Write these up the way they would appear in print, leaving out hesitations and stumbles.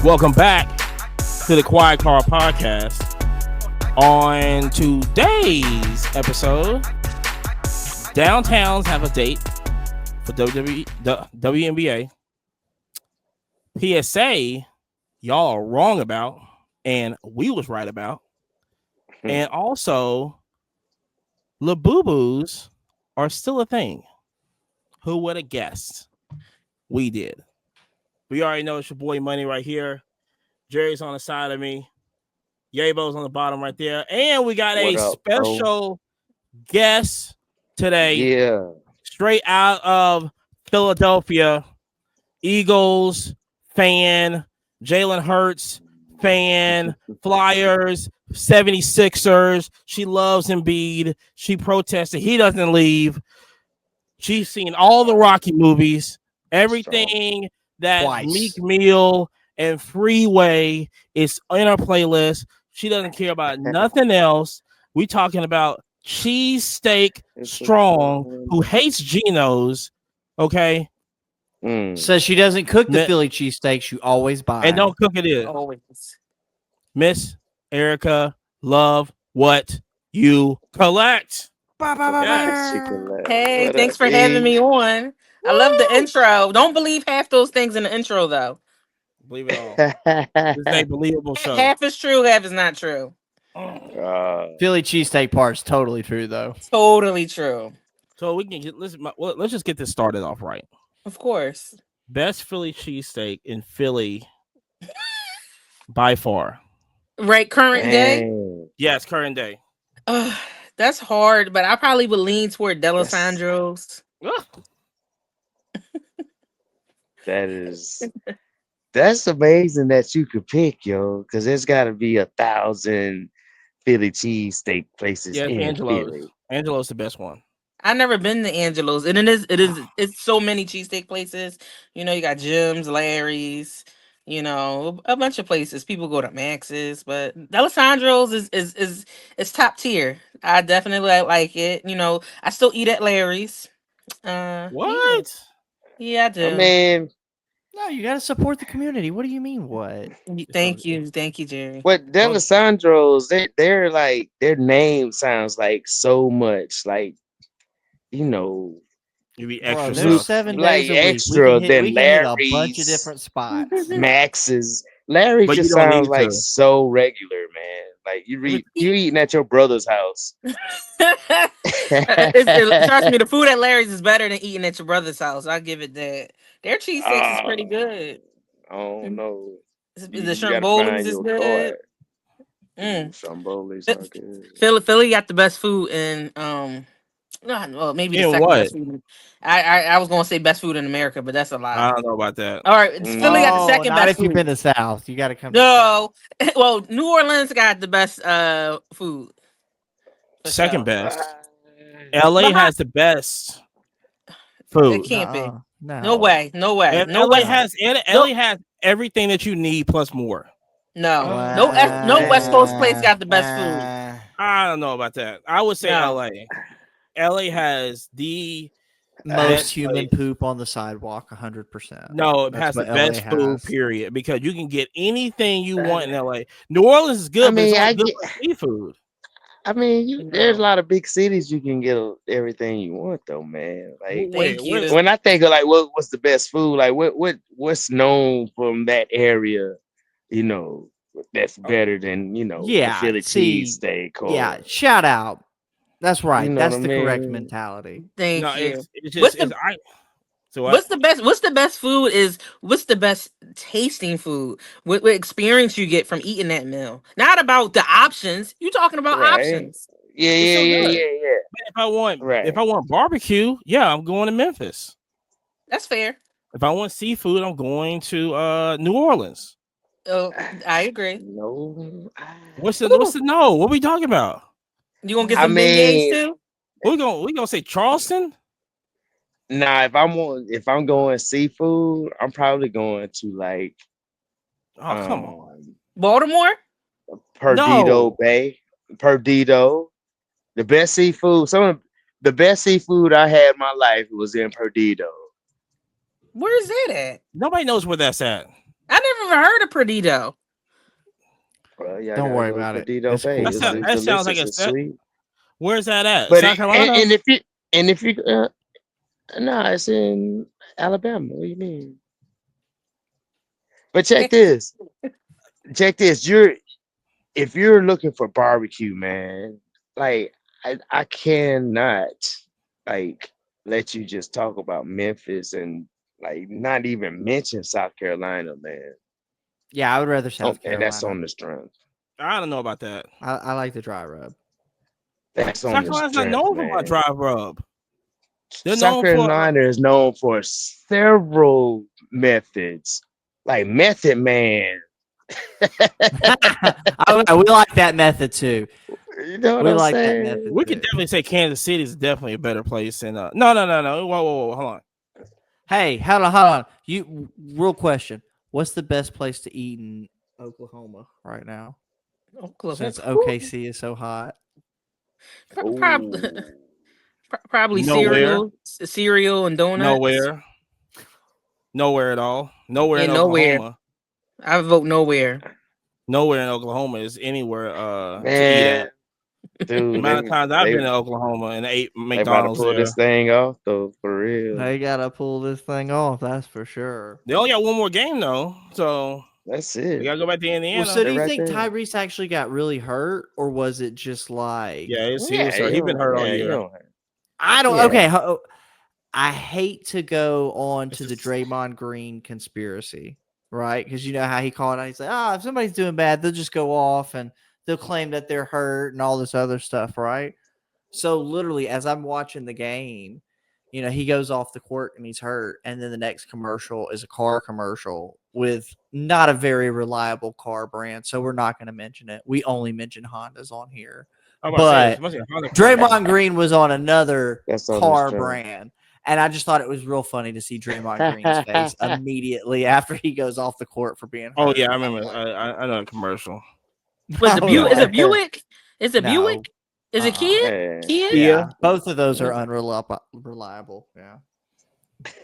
Welcome back to the Quiet Car Podcast. On today's episode, Downtowns have a date for WNBA. PSA, y'all are wrong about, and we was right about. And also, Whobounds are still a thing. Who would have guessed? We did. We already know it's your boy Money right here. Jerry's on the side of me. Yabo's on the bottom right there. And we got a special guest today. Yeah. Straight out of Philadelphia. Eagles fan, Jalen Hurts fan, Flyers, 76ers. She loves Embiid. She protested. He doesn't leave. She's seen all the Rocky movies, everything that Meek Mill and Freeway is in her playlist. She doesn't care about nothing else. We talking about Cheesesteak Strong, who hates Geno's, okay? Says she doesn't cook the Philly cheesesteaks. You always buy and don't cook it in. Always. Miss Erica, love what you collect. Hey, thanks for having me on. I love the intro. Don't believe half those things in the intro, though. Believe it all. This is a believable show. Half is true, half is not true. Philly cheesesteak part's totally true, though. Totally true. So we can let's just get this started off right. Of course. Best Philly cheesesteak in Philly by far. Right, current day? Yes, current day. That's hard, but I probably would lean toward D'Alessandro's. That's amazing that you could pick, yo, because there's got to be 1,000 Philly cheesesteak places in Angelo's. Philly. Angelo's the best one. I've never been to Angelo's, and it's so many cheesesteak places. You know, you got Jim's, Larry's, you know, a bunch of places. People go to Max's, but D'Alessandro's is top tier. I definitely like it. You know, I still eat at Larry's. What? Yeah, I do. I mean, no, you got to support the community. What do you mean? What? Thank you, Jerry. But D'Alessandro's, they're like, their name sounds like so much like, you know, you be extra. There's 7 days like a week. extra than a Larry's, bunch of different spots. Max's. Larry But just sounds like so regular, man. Like you eating at your brother's house. Trust me, the food at Larry's is better than eating at your brother's house. I'll give it that. Their cheesesteaks is pretty good. Oh no. The shrimp bowlies is good. Shrimp bowlies are good. Philly got the best food in well, maybe the second what? best food. I was gonna say best food in America, but that's a lie. I don't know about that. All right, Philly got the second best if food. you've been to the South, you got to come. No, well, New Orleans got the best food. Second best. LA has the best food. It can't be. No. No way. And No LA way. has everything that you need plus more. No. No West Coast place got the best food. I don't know about that. I would say LA. LA has the most human poop on the sidewalk, 100%. No, it has the best food, period. Because you can get anything you want in LA. New Orleans is good, I mean, but it's good for seafood. I mean, there's a lot of big cities you can get everything you want, though, man. Like, when I think of like what's the best food, like what's known from that area, you know, that's better than the Philly cheesesteak. Yeah, shout out. That's right. That's the correct mentality. Thank you. What's the best food is what's the best tasting food? What experience you get from eating that meal? Not about the options. You talking about options. Yeah. If I want barbecue, I'm going to Memphis. That's fair. If I want seafood, I'm going to New Orleans. Oh, I agree. No. What's the no? What are we talking about? You gonna get some beignets too? We gonna say Charleston? Nah, if I'm going seafood, I'm probably going to like come on. Baltimore? Perdido Bay. Perdido. The best seafood. The best seafood I had in my life was in Perdido. Where is that at? Nobody knows where that's at. I never even heard of Perdido. Well, yeah, Don't worry about it. It's cool. That sounds like it's sweet. Where's that at? But South Carolina? and if you no, it's in Alabama. What do you mean? But check this. If you're looking for barbecue, man, like I cannot like let you just talk about Memphis and like not even mention South Carolina, man. Yeah, I would rather South Carolina. And that's on the strength. I don't know about that. I like the dry rub. That's South on the Carolina's strength, not known man. for my dry rub. They're South Carolina is known for several methods, like Method Man. We like that method too. You know what we I'm like saying? that method. We could definitely say Kansas City is definitely a better place. And no. Whoa, hold on. Hey, hold on. You real question. What's the best place to eat in Oklahoma right now? Oklahoma. Since OKC is so hot. Probably Nowhere. cereal and donuts. Nowhere at all. Nowhere in Oklahoma. I vote nowhere. Nowhere in Oklahoma is anywhere to eat at. Dude, the amount of times I've been to Oklahoma and ate McDonald's. They about to pull this thing off though, for real. They gotta pull this thing off, that's for sure. They only got one more game though, so that's it. They gotta go back to Indiana. Well, so do you think Tyrese actually got really hurt, or was it just like? Yeah, he's been hurt all year. I don't. Okay, I hate to go on to the Draymond Green conspiracy, right? Because you know how he called out. He's like, if somebody's doing bad, they'll just go off and they'll claim that they're hurt and all this other stuff, right? So literally, as I'm watching the game, you know, he goes off the court and he's hurt, and then the next commercial is a car commercial with not a very reliable car brand, so we're not going to mention it. We only mention Hondas on here. But Draymond Green was on another car brand. And I just thought it was real funny to see Draymond Green's face immediately after he goes off the court for being hurt. Oh, yeah, I remember. I know the commercial. Was it Buick? Is it Buick? Is it Buick? Is it Kia? Yeah. Both of those are unreliable. Yeah.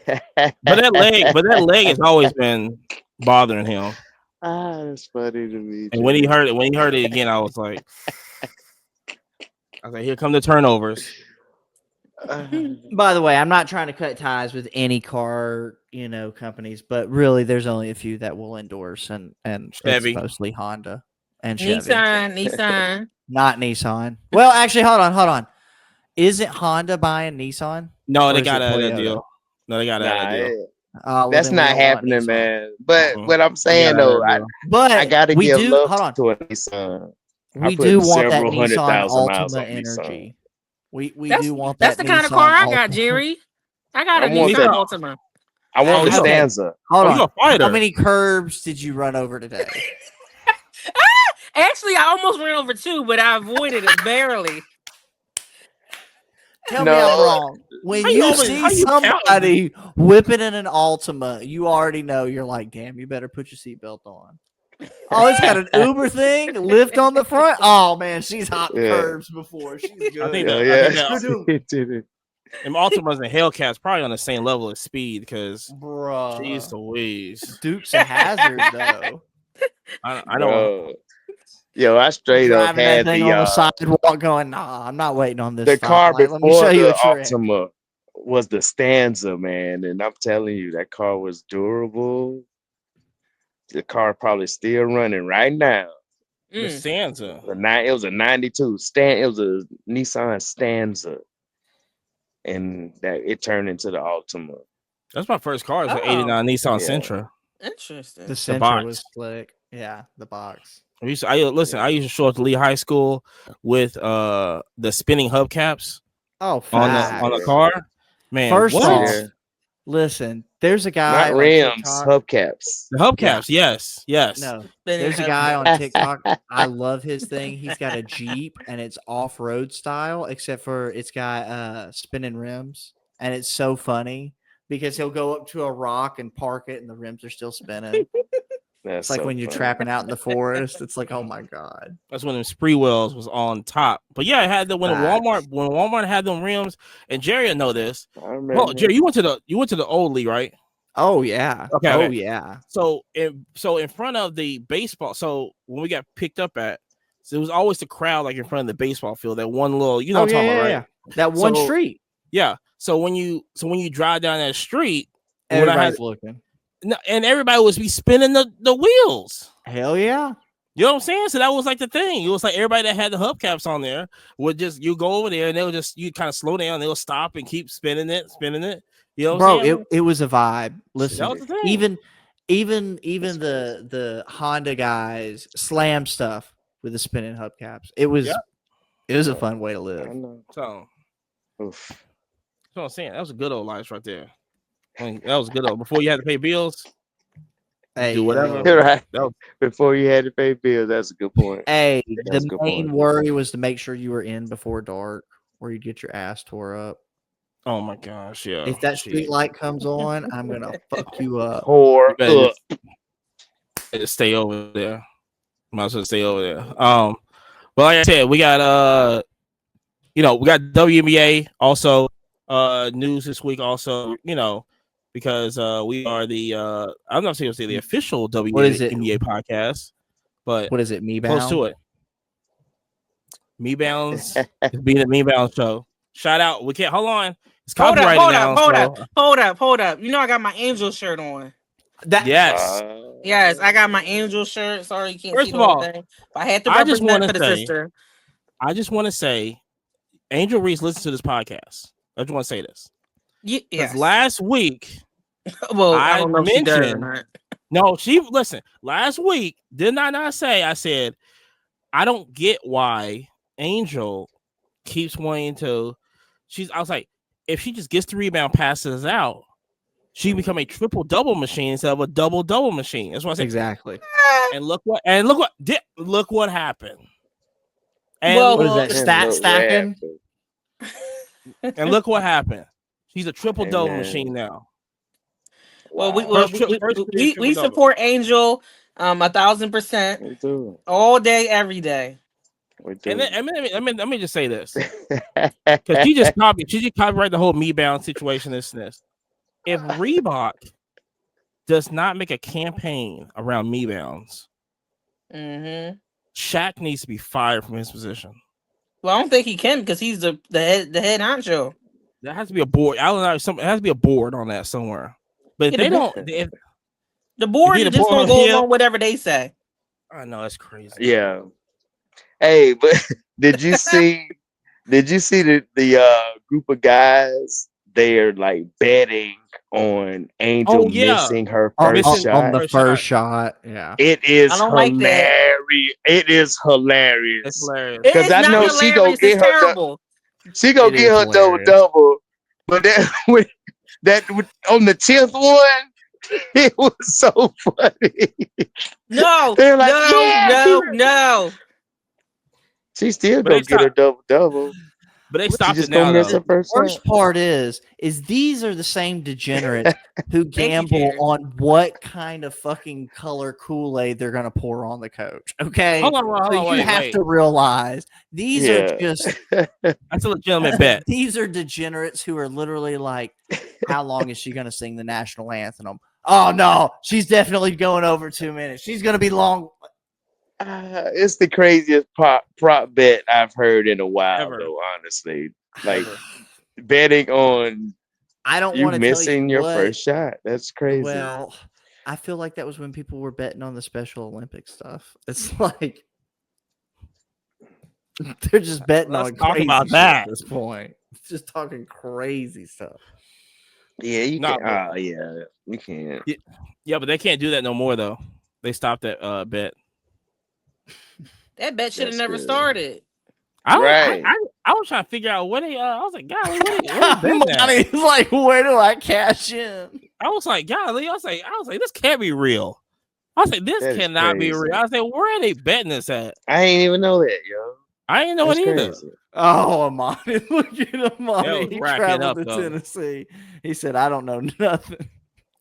but that leg has always been bothering him. That's funny to me. And when he heard it again, I was like, here come the turnovers. By the way, I'm not trying to cut ties with any car, companies, but really there's only a few that will endorse and Chevy. It's mostly Honda and Chevy. Nissan. Not Nissan. Well, actually, hold on. Isn't Honda buying Nissan? No, they got a deal. No, they got a deal. That's not happening, man. But what I'm saying though, I gotta give love to a Nissan. We do want that Nissan Altima energy. We do want that. That's the kind of car I got, Jerry. I got a Nissan Altima. I want the Stanza. Hold on. How many curbs did you run over today? Actually, I almost ran over 2, but I avoided it barely. Tell me I'm wrong. When you see somebody whipping in an Altima, you already know. You're like, damn, you better put your seatbelt on. Oh, it's got an Uber thing, lift on the front. Oh man, she's hopped curbs before. She's good. I think them Altimas and Hellcats probably on the same level of speed because, jeez Louise, Dukes a hazard though. I don't. Yo, I straight up had on the sidewalk going. Nah, I'm not waiting on this. The car before the Altima was the Stanza, man, and I'm telling you, that car was durable. The car probably still running right now. The Stanza. It was a 92. It was a Nissan Stanza. And that it turned into the Altima. That's my first car. It's an 89 Nissan Sentra. Interesting. The Sentra was slick. Yeah, the box. I used to show up to Lee High School with the spinning hubcaps. Oh, on the car. Man, first off, listen, there's a guy. Not rims, hubcaps. The hubcaps, yes. No, there's a guy on TikTok. I love his thing. He's got a Jeep and it's off-road style, except for it's got spinning rims, and it's so funny because he'll go up to a rock and park it, and the rims are still spinning. It's like when you're trapping out in the forest. It's like, oh my god. That's when them spree wheels was on top. But yeah, I had when Walmart had them rims, and Jerry will know this. Well, Jerry, you went to the old Lee, right? Oh yeah. Okay, Oh okay. yeah. So in front of the baseball, so when we got picked up at, so it was always the crowd like in front of the baseball field. That one little, you know what I'm talking about, right? That one street. Yeah. So when you drive down that street, everybody's looking. And everybody was be spinning the wheels. Hell yeah. You know what I'm saying? So that was like the thing. It was like everybody that had the hubcaps on there would just, you go over there and they'll just, you kind of slow down. They'll stop and keep spinning it. You know what I'm saying? It was a vibe. Listen, that was the thing. even the Honda guys slam stuff with the spinning hubcaps. It was a fun way to live. So that's what I'm saying. That was a good old life right there. That was good old. Before you had to pay bills. Hey, do whatever. Right. Before you had to pay bills, that's a good point. Hey, the main worry was to make sure you were in before dark, or you'd get your ass tore up. Oh my gosh, yeah. If that street light comes on, I'm gonna fuck you up. Tore up. Just stay over there. Might as well stay over there. But like I said, we got we got WNBA also news this week also, because we are the I'm not saying the official WNBA podcast, but what is it? Whobounds? Close to it. Whobounds is being a Whobounds show. Shout out. We can't hold on. It's copyrighted Hold up. You know I got my Angel shirt on. Yes. Yes, I got my Angel shirt. Sorry you can't see the whole thing. But I had to represent for the sister. I just want to say Angel Reese listens to this podcast. I just want to say this. Yes. Last week, well, I don't know if she does or not. No, listen. Last week, did I not say? I said I don't get why Angel keeps wanting to. I was like, if she just gets the rebound, passes out, she become a triple-double machine instead of a double-double machine. That's what I said. Exactly. And look what happened. And what is that? Stat stacking. And look what happened. She's a triple-double machine now. Well, we support Angel 1,000% all day, every day. And then, let me just say this, because she just copyrighted the whole Whobounds situation. This. If Reebok does not make a campaign around Whobounds, Shaq needs to be fired from his position. Well, I don't think he can because he's the head honcho. There has to be a board. I don't know. It has to be a board on that somewhere. But if they don't, the board is just gonna go along whatever they say. I know that's crazy. Yeah. Hey, but did you see the group of guys? They're like betting on Angel missing her first shot. On the first shot. Yeah. It is hilarious. It is hilarious. It's hilarious. Because I know she gonna get her. She gonna get her double. But that on the 10th one, it was so funny. No, like, no. She still gonna get her double. But they stopped it now. The worst part is these are the same degenerates who gamble on what kind of fucking color Kool-Aid they're gonna pour on the coach. Okay, hold on, you have to realize these are just that's a legitimate bet. These are degenerates who are literally like, how long is she gonna sing the national anthem? Oh no, she's definitely going over 2 minutes. She's gonna be long. It's the craziest prop bet I've heard in a while, though. Honestly, like betting on I don't you missing your first shot. That's crazy. Well, I feel like that was when people were betting on the Special Olympics stuff. It's like they're just betting on crazy about that at this point. Just talking crazy stuff. Yeah, you can't. You can't. Yeah, but they can't do that no more though. They stopped that bet. That bet should have never started. I was trying to figure out what they. I was like, golly, He's like, where do I cash in? I was like, golly, I was like, this can't be real. I was like, this cannot be real. I was like, where are they betting this at? I ain't even know that, yo. I didn't know it either. Oh, Amani, look at Amani. He traveled to though. Tennessee. He said, I don't know nothing.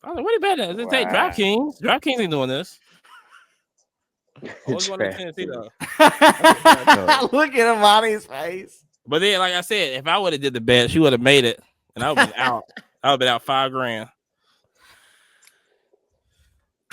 I was like, what are you betting at? They say DraftKings. DraftKings ain't doing this. Look at Amani's face. But then, like I said, if I would have did the bet, she would have made it, and I would have been out. I would have been out $5,000.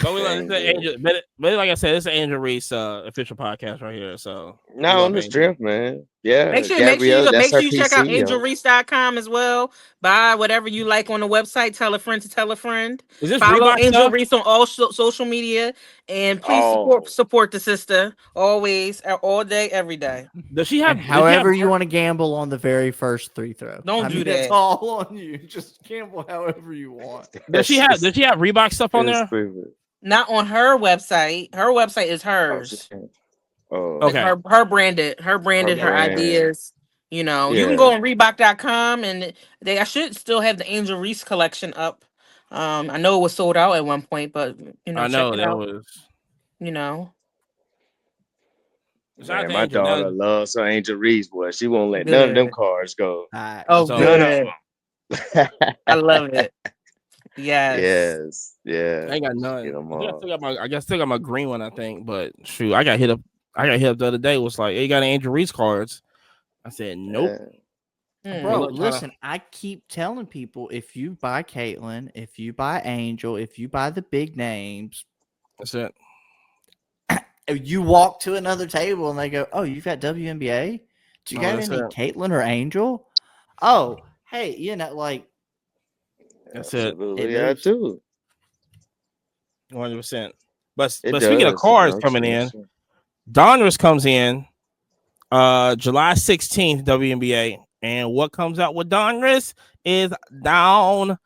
But we like Angel, but like I said, it's an Angel Reese official podcast right here. So no, on the strength, man. Yeah, Make sure Gabrielle, you that's her check out PC. angelreese.com as well. Buy whatever you like on the website. Tell a friend to tell a friend. Is this Follow Reebok Angel stuff? Reese on all social media, and please support the sister always, all day, every day. Does she have? And however you want to gamble on the very first free throw. Don't do that. It's all on you. Just gamble however you want. Does she have Reebok stuff on there? Not on her website. Her website is hers. Okay. Her branded her ideas. You know, you can go on Reebok.com, and I should still have the Angel Reese collection up. I know it was sold out at one point, but you know, I know that was. You know, man, my daughter loves her Angel Reese, boy. She won't let none of them cards go. Good. I love it. Yes. Yeah. I ain't got none. I still got my green one, I think. But shoot, I got hit up the other day. Was like, hey, you got Angel Reese cards? I said, nope. Bro, listen, I keep telling people, if you buy Caitlyn, if you buy Angel, if you buy the big names, that's it. You walk to another table and they go, oh, you've got WNBA? Do you got any Caitlyn or Angel? Oh, hey, you know, like, that's it. Yeah, too. 100%. But speaking of cards coming in, Donruss comes in July 16th, WNBA. And what comes out with Donruss is Downtown's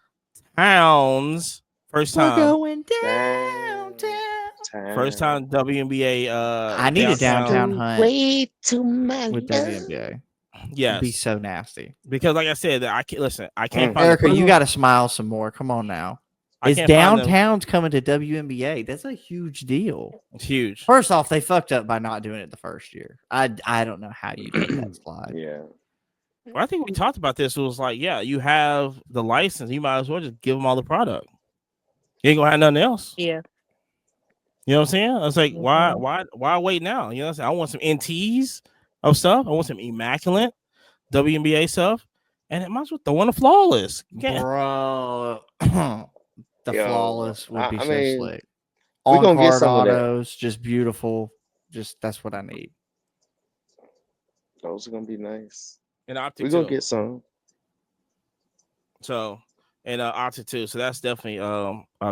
first time. We're going downtown. First time WNBA. I need a downtown hunt way too much with WNBA. Yes, it'd be so nasty. Because, like I said, I can't find Erica. You got to smile some more. Come on now. Is downtown's coming to WNBA? That's a huge deal. It's huge. First off, they fucked up by not doing it the first year. I don't know how you did that slide. Yeah. Well, I think we talked about this. It was like, yeah, you have the license. You might as well just give them all the product. You ain't gonna have nothing else. Yeah. You know what I'm saying? I was like, why wait now? You know what I'm saying? I want some NTs of stuff. I want some immaculate WNBA stuff. And it might as well throw in a flawless. Bro. The flawless would be so slick. We're gonna get some autos, just beautiful. Just that's what I need. Those are gonna be nice. And optic we're gonna get some. So and optic too. So that's definitely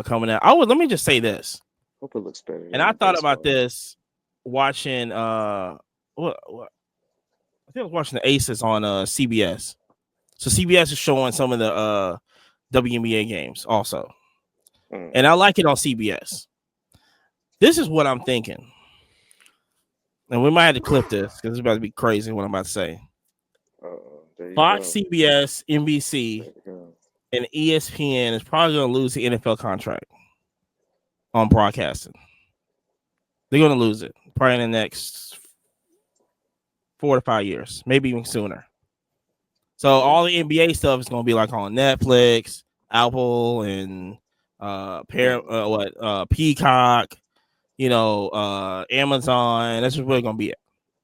coming out. Let me just say this. Hope it looks better. And I thought about this watching what I think I was watching the Aces on CBS. So CBS is showing some of the WNBA games also. And I like it on CBS. This is what I'm thinking. And we might have to clip this because it's about to be crazy what I'm about to say. Fox, CBS, NBC, and ESPN is probably going to lose the NFL contract on broadcasting. They're going to lose it probably in the next 4 to 5 years, maybe even sooner. So all the NBA stuff is going to be like on Netflix, Apple, and Peacock, Amazon. That's just where it's going to be at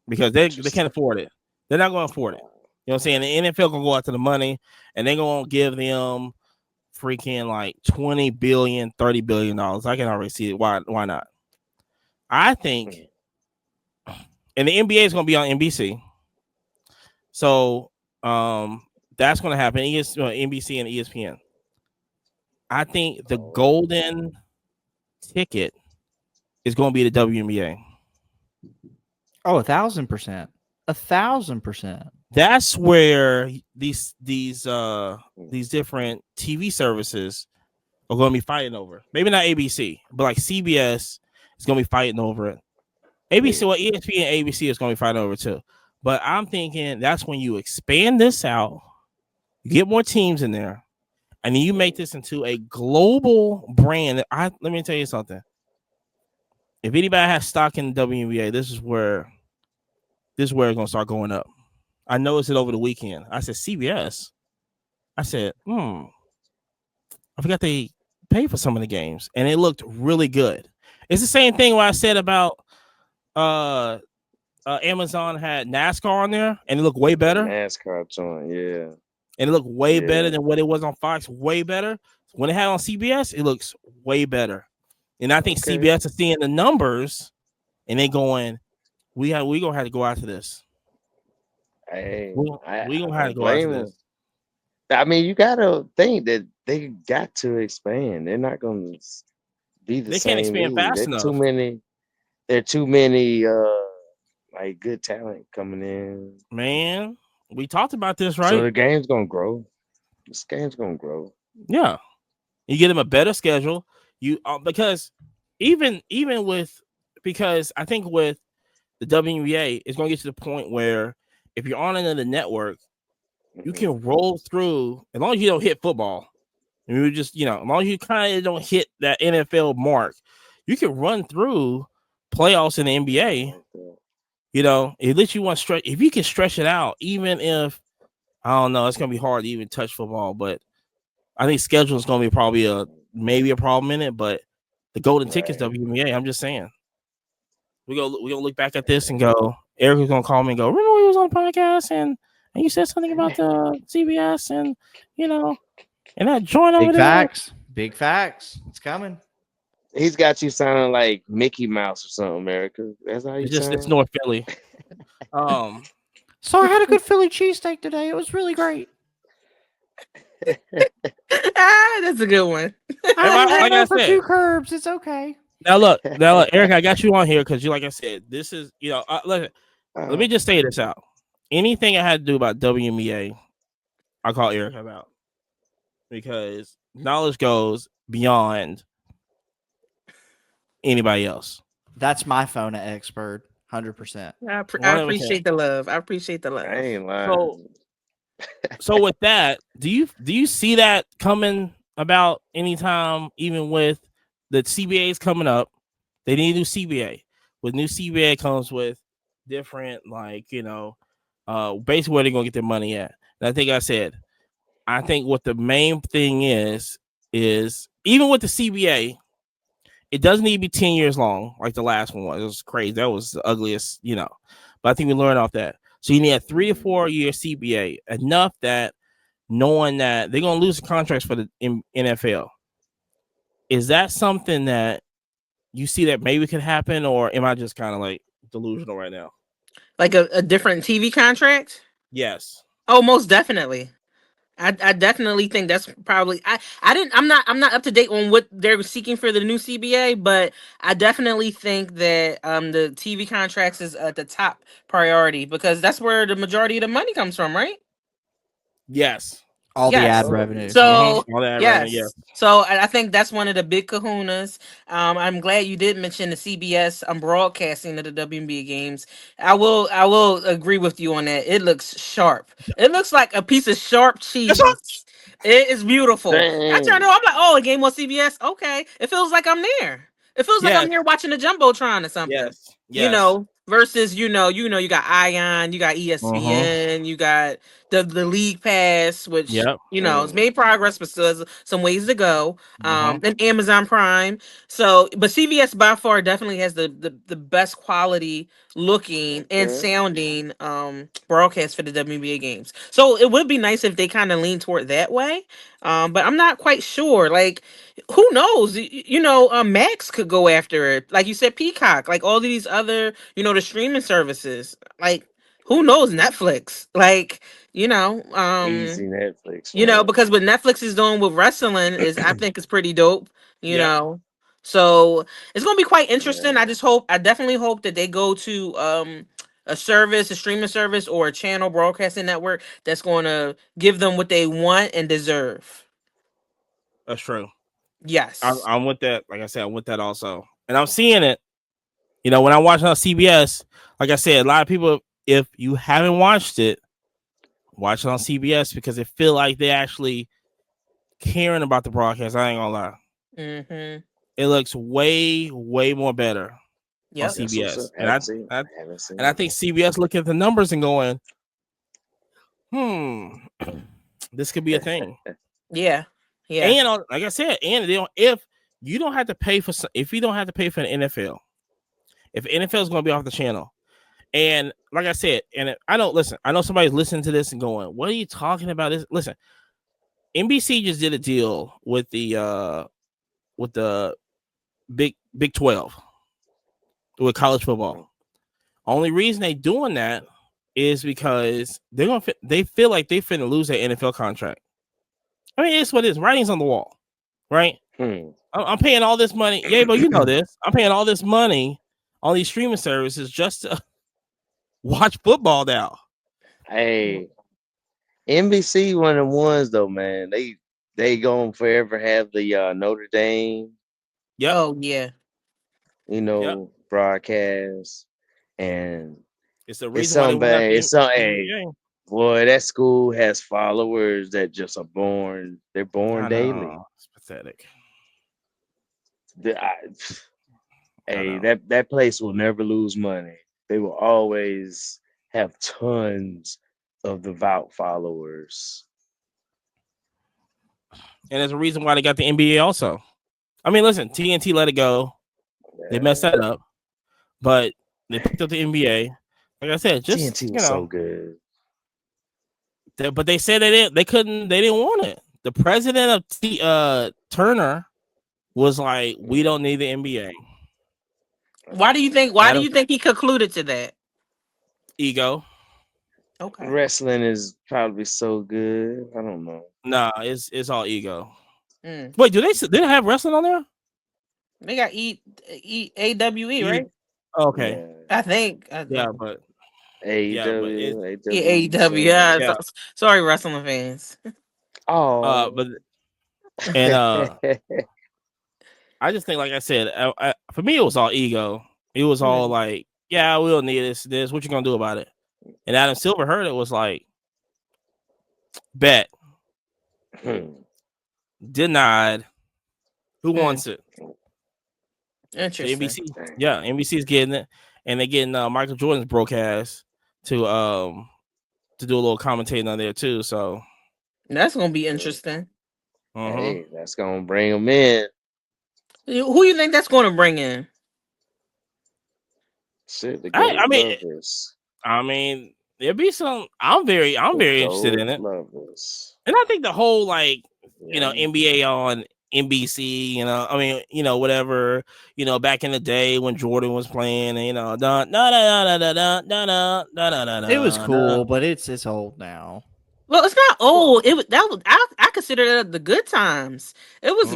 because they can't afford it. They're not going to afford it. You know what I'm saying? The NFL going to go after the money, and they're going to give them freaking like $20 billion, $30 billion. I can already see it. Why not? I think, and the NBA is going to be on NBC. So that's going to happen. NBC and ESPN. I think the golden ticket is going to be the WNBA. Oh, 1,000%. 1,000%. That's where these different TV services are going to be fighting over. Maybe not ABC, but like CBS is going to be fighting over it. ABC, well, ESPN and ABC is going to be fighting over it too. But I'm thinking that's when you expand this out, you get more teams in there, and then you make this into a global brand. Let me tell you something. If anybody has stock in the WNBA, this is where it's going to start going up. I noticed it over the weekend. I said, CBS. I said, I forgot they paid for some of the games, and it looked really good. It's the same thing what I said about Amazon had NASCAR on there, and it looked way better. NASCAR on, yeah. And it looked way better than what it was on Fox. Way better. When it had on CBS, it looks way better. And I think CBS is seeing the numbers, and they going, we gonna have to go after this. Hey, we gonna have to go after this. I mean, you gotta think that they got to expand. They're not gonna be the same. They can't expand fast enough. There are too many like good talent coming in. Man, we talked about this, right? So the game's gonna grow. This game's gonna grow. Yeah, you get them a better schedule. You because even with because I think with the WNBA, it's gonna get to the point where if you're on another network, you can roll through as long as you don't hit football. And you just as long as you kind of don't hit that NFL mark, you can run through playoffs in the NBA. At least you want to stretch. If you can stretch it out, even if I don't know, it's gonna be hard to even touch football. But I think schedule is gonna be probably maybe a problem in it. But the golden tickets WNBA. I'm just saying, we gonna look back at this and go. Eric is gonna call me and go. Remember we was on the podcast and you said something about the CBS and and that joint over there. Big facts. It's coming. He's got you sounding like Mickey Mouse or something, America. That's how you sound. It's North Philly. So I had a good Philly cheesesteak today. It was really great. That's a good one. I said, for 2 curbs. It's okay. Now look, Eric, I got you on here because like I said, this is let me just say this out. Anything I had to do about WNBA, I call Eric about because knowledge goes beyond anybody else. That's my phone at expert, 100%. I appreciate the love. I ain't lying. So with that, do you see that coming about anytime? Even with the CBA's coming up, they need a new CBA. With new CBA comes with different basically where they're gonna get their money at. And I think what the main thing is even with the CBA, it doesn't need to be 10 years long like the last one was. It was crazy. That was the ugliest, but I think we learned off that. So you need a 3 to 4 year CBA, enough that knowing that they're gonna lose the contracts for the NFL. Is that something that you see that maybe could happen, or am I just kind of like delusional right now? Like a different TV contract? Yes. Oh, most definitely. I definitely think that's probably I'm not up to date on what they're seeking for the new CBA, but I definitely think that the TV contracts is at the top priority because that's where the majority of the money comes from, right? Yes. All the ad revenue. So all the ad revenue, yes. So I think that's one of the big kahunas. I'm glad you did mention the CBS broadcasting of the WNBA games. I will agree with you on that. It looks sharp. It looks like a piece of sharp cheese. It is beautiful. Dang. I turned on. I'm like, a game on CBS. Okay, it feels like I'm there. It feels like I'm there watching the Jumbotron or something. Yes. Versus you got Ion, you got ESPN, you got the League Pass, which it's made progress, but still has some ways to go. And Amazon Prime. So, but CBS by far definitely has the best quality looking and sounding broadcast for the WNBA games. So it would be nice if they kind of lean toward that way. But I'm not quite sure. Like, who knows? Max could go after it. Like you said, Peacock, like all these other, the streaming services. Like, who knows? Netflix. Like, easy Netflix. Because what Netflix is doing with wrestling I think is pretty dope. So it's gonna be quite interesting. I definitely hope that they go to a streaming service or a channel broadcasting network that's going to give them what they want and deserve. That's true. Yes, I'm with that. Like I said, I'm with that also, and I'm seeing it. When I watch on CBS, like I said, a lot of people, if you haven't watched it, watch it on CBS because it feel like they actually caring about the broadcast. I ain't gonna lie. Mm-hmm. It looks way, way more better on CBS, and I think CBS looking at the numbers and going, this could be a thing. Yeah. And like I said, if you don't have to pay for an NFL, if NFL is going to be off the channel, and like I said, and I know somebody's listening to this and going, "What are you talking about?" This, listen, NBC just did a deal with the Big 12 with college football. Only reason they doing that is because they feel like they finna lose their NFL contract. I mean, it's what it is. Writing's on the wall, right? I'm paying all this money. Yeah, but you know this. I'm paying all this money on these streaming services just to watch football now. Hey, NBC one of the ones though, man. They gonna forever have the Notre Dame. Yep. Oh yeah. Broadcast, and it's the reason why they it's something. Boy, that school has followers that just are born. They're born daily. It's pathetic. That place will never lose money. They will always have tons of devout followers. And there's a reason why they got the NBA also. I mean, listen, TNT let it go. They messed that up, but they picked up the NBA. Like I said, just TNT was so good. But they said they didn't want it. The president of Turner was like, "We don't need the NBA." Why do you think he concluded to that? Ego. Okay. Wrestling is probably so good. I don't know. Nah, it's all ego. Wait, do they have wrestling on there? They got AWE, right? Okay. Yeah. I think. Yeah, but AEW. Yeah. Sorry, wrestling fans. Oh, I just think, like I said, for me, it was all ego. It was all like, yeah, we'll need this. What you gonna do about it? And Adam Silver heard it, was like, bet. Denied. Who wants it? Interesting. NBC, NBC's getting it, and they're getting Michael Jordan's broadcast to do a little commentating on there too. So that's gonna be interesting. Hey, that's gonna bring them in. Who you think that's gonna bring in? Shit, I mean, there'll be some. I'm very interested in it, and I think the whole NBA on NBC, whatever, back in the day when Jordan was playing, and it was cool, but it's old now. Well, it's not old. I consider it the good times. It was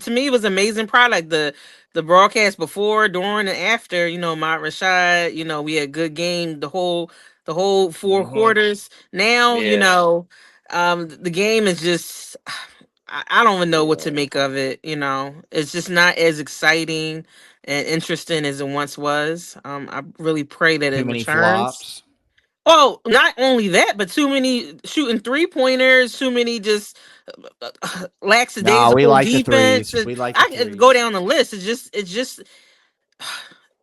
to me, it was amazing product. The broadcast before, during, and after, Mount Rashad, we had good game the whole 4 quarters. Now, the game is just, I don't even know what to make of it. It's just not as exciting and interesting as it once was. I really pray that it returns. Flops. Oh, not only that, but too many shooting 3-pointers, too many just lackadaisical we like defense. The threes. We like I can go down the list.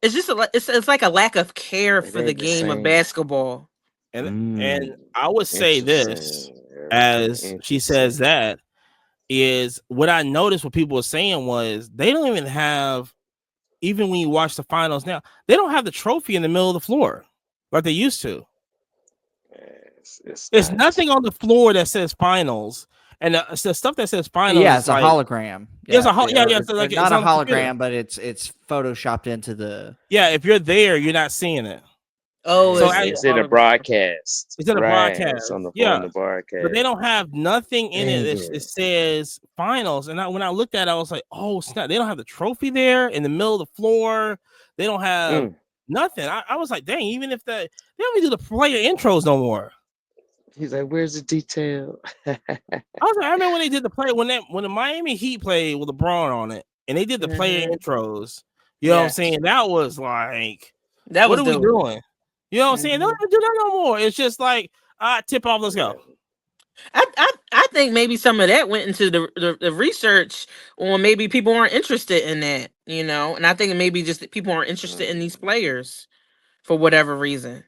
It's like a lack of care for the game of basketball. And I would say this, as she says that, is what I noticed what people were saying was they don't even have, even when you watch the finals now, they don't have the trophy in the middle of the floor like they used to. There's nothing on the floor that says finals, and the stuff that says finals. Yeah, it's a hologram. Yeah, it's a like not a hologram, but it's photoshopped into the. Yeah, if you're there, you're not seeing it. Oh, so it's in a broadcast. It's in a broadcast. It's on the broadcast. But they don't have nothing in it that says finals. And when I looked at it, I was like, oh snap! They don't have the trophy there in the middle of the floor. They don't have nothing. I was like, dang! Even if they don't even do the player intros no more. He's like, "Where's the detail?" I remember when they did the play when the Miami Heat played with LeBron on it, and they did the player intros. You know what I'm saying? That was like, what are we doing? You know what I'm saying? They don't even do that no more. It's just like, tip off, let's go. I think maybe some of that went into the research, or maybe people aren't interested in that, And I think maybe just that people aren't interested in these players for whatever reason,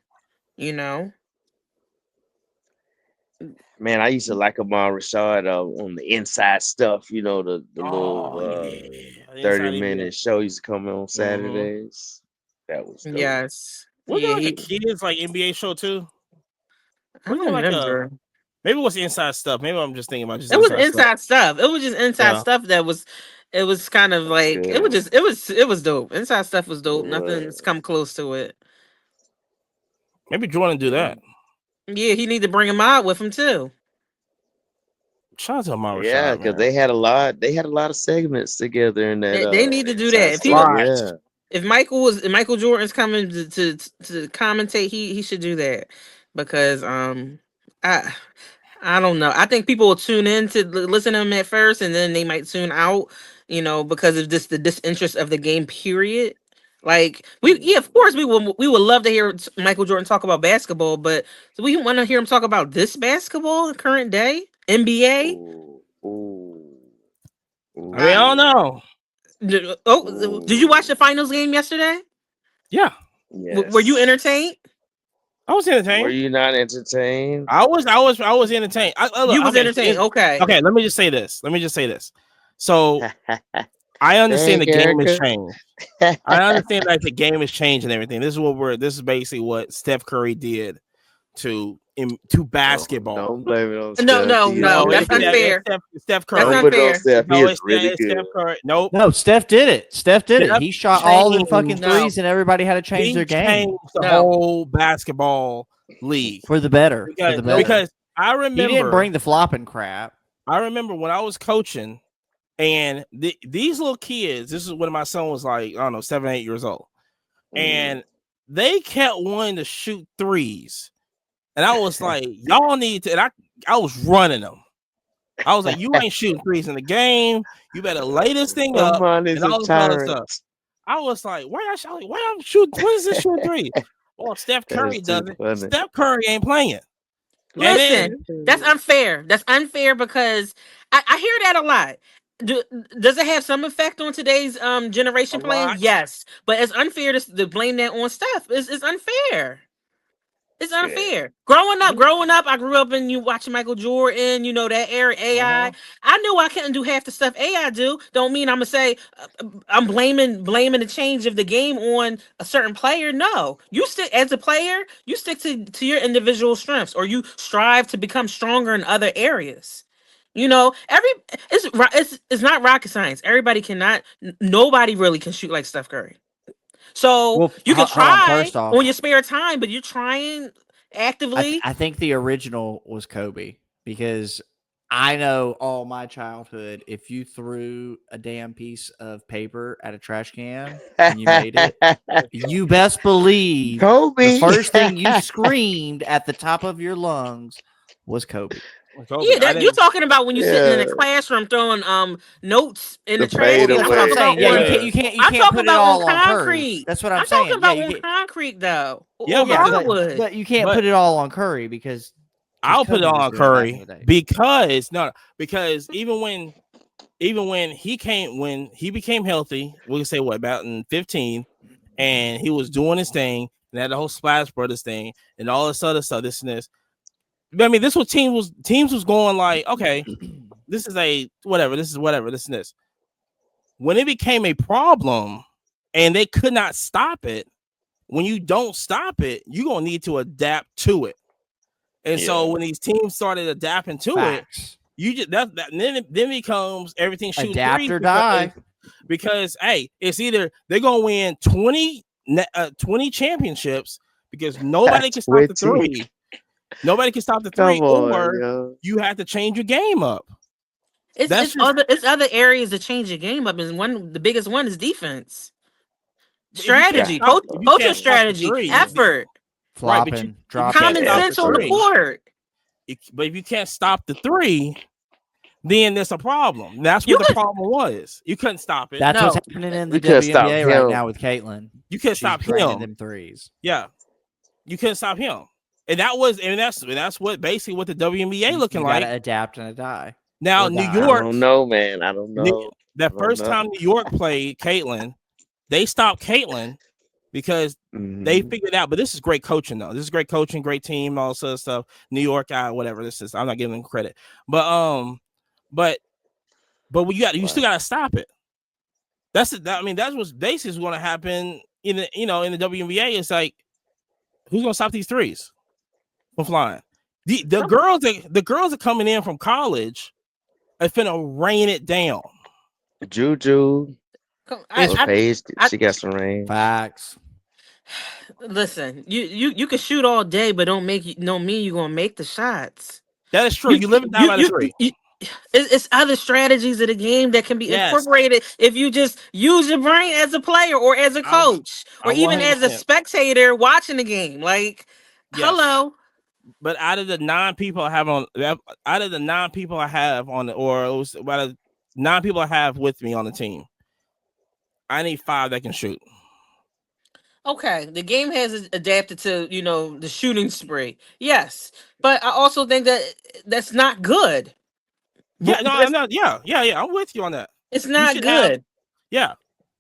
Man, I used to like Amon Rashad on the inside stuff, the little 30-minute show used to come on Saturdays. That was dope. Yes. Wasn't like a kids like NBA show too? I don't remember. Maybe it was inside stuff. Maybe I'm just thinking about it was inside stuff. It was just inside stuff that was It was kind of like it was dope. Inside stuff was dope. Nothing's come close to it. Maybe Jordan do that. Yeah, he need to bring him out with him too. Shout out to Amara. Yeah, because they had a lot of segments together in that. They need to do that. If Michael Jordan's coming to commentate, he should do that because I don't know. I think people will tune in to listen to him at first, and then they might tune out, because of the disinterest of the game. Period. Like of course we would love to hear Michael Jordan talk about basketball, but do we want to hear him talk about this basketball, current day NBA? I don't know. Did you watch the finals game yesterday? Yeah. Yes. Were you entertained? I was entertained. Were you not entertained? I was entertained. You was entertained. Okay. Okay. Let me just say this. So I understand the game has changed. I understand like the game has changed and everything. This is basically what Steph Curry did to basketball. Don't blame it on Steph. No, that's unfair. Steph Curry. That's unfair. Steph. He is really good. Steph Curry. Nope. No, Steph did it. He shot all the fucking threes, and everybody had to change their game. The whole basketball league for the better. Because I remember he didn't bring the flopping crap. I remember when I was coaching, and these little kids. This is when my son was like, I don't know, 7, 8 years old, and they kept wanting to shoot threes. And I was like, y'all need to, and I was running them. I was like, you ain't shooting threes in the game. You better lay this thing up. And all this other stuff. I was like, why I'm shooting? What is this shooting three? Well, Steph Curry does it. Funny. Steph Curry ain't playing. Listen, that's unfair. That's unfair because I hear that a lot. Does it have some effect on today's generation playing? Yes. But it's unfair to blame that on Steph. It's unfair. It's unfair. Yeah. Growing up, I grew up and you watching Michael Jordan, that era, AI. I knew I couldn't do half the stuff AI do. Don't mean I'm gonna say I'm blaming the change of the game on a certain player. No, you stick as a player, you stick to your individual strengths, or you strive to become stronger in other areas. It's not rocket science. Nobody really can shoot like Steph Curry. So you can try on your spare time, but you're trying actively. I think the original was Kobe because I know all my childhood. If you threw a damn piece of paper at a trash can and you made it, you best believe Kobe. The first thing you screamed at the top of your lungs was Kobe. Yeah, you're talking about when you're sitting in a classroom throwing notes in the trash. That's what I'm saying. Yeah, you can't put it all on Curry. That's what I'm saying. I'm talking about on concrete though. But you can't put it all on Curry because I'll put it on Curry because even when he became healthy, we can say about in 15, and he was doing his thing and had the whole Splash Brothers thing and all this other stuff, this and this. I mean, this was teams was going like, okay, this is whatever, this and this. When it became a problem and they could not stop it, when you don't stop it, you're gonna need to adapt to it. And so when these teams started adapting to it, you just then becomes everything shooting adapt or die. Because it's either they're gonna win 20 championships because nobody can stop the three. Nobody can stop the three, or you have to change your game up. It's other areas to change your game up, and the biggest one is defense, strategy, coaching strategy, effort, flopping, dropping, common sense on the court. But if you can't stop the three, then there's a problem. That's what the problem was. You couldn't stop it. That's what's happening in the WNBA right now with Caitlin. You can't stop him. Them threes. Yeah, you couldn't stop him. And that's what basically what the WNBA looking like. You gotta adapt and die. Now New York, I don't know, man. I don't know. That first time New York played Caitlin, they stopped Caitlin because they figured out. But this is great coaching, though. This is great coaching, great team, all this other stuff. New York, whatever this is. I'm not giving them credit, but you still gotta stop it. That's what's basically going to happen in the WNBA. It's like, who's gonna stop these threes from flying? The girls are coming in from college are finna rain it down. Juju. I, I, Paige, I, she got some range. Facts. listen, you can shoot all day, but don't mean you're gonna make the shots. That is true. You live and die by the three. It's other strategies of the game that can be incorporated if you just use your brain as a player or as a coach or even as a spectator watching the game. Like, hello. But out of the 9 people I have on, out of the 9 people I have on, or it was about 9 people I have with me on the team, I need 5 that can shoot. Okay, the game has adapted to the shooting spree. Yes, but I also think that that's not good. Yeah, no, I'm not. Yeah, I'm with you on that. It's not good.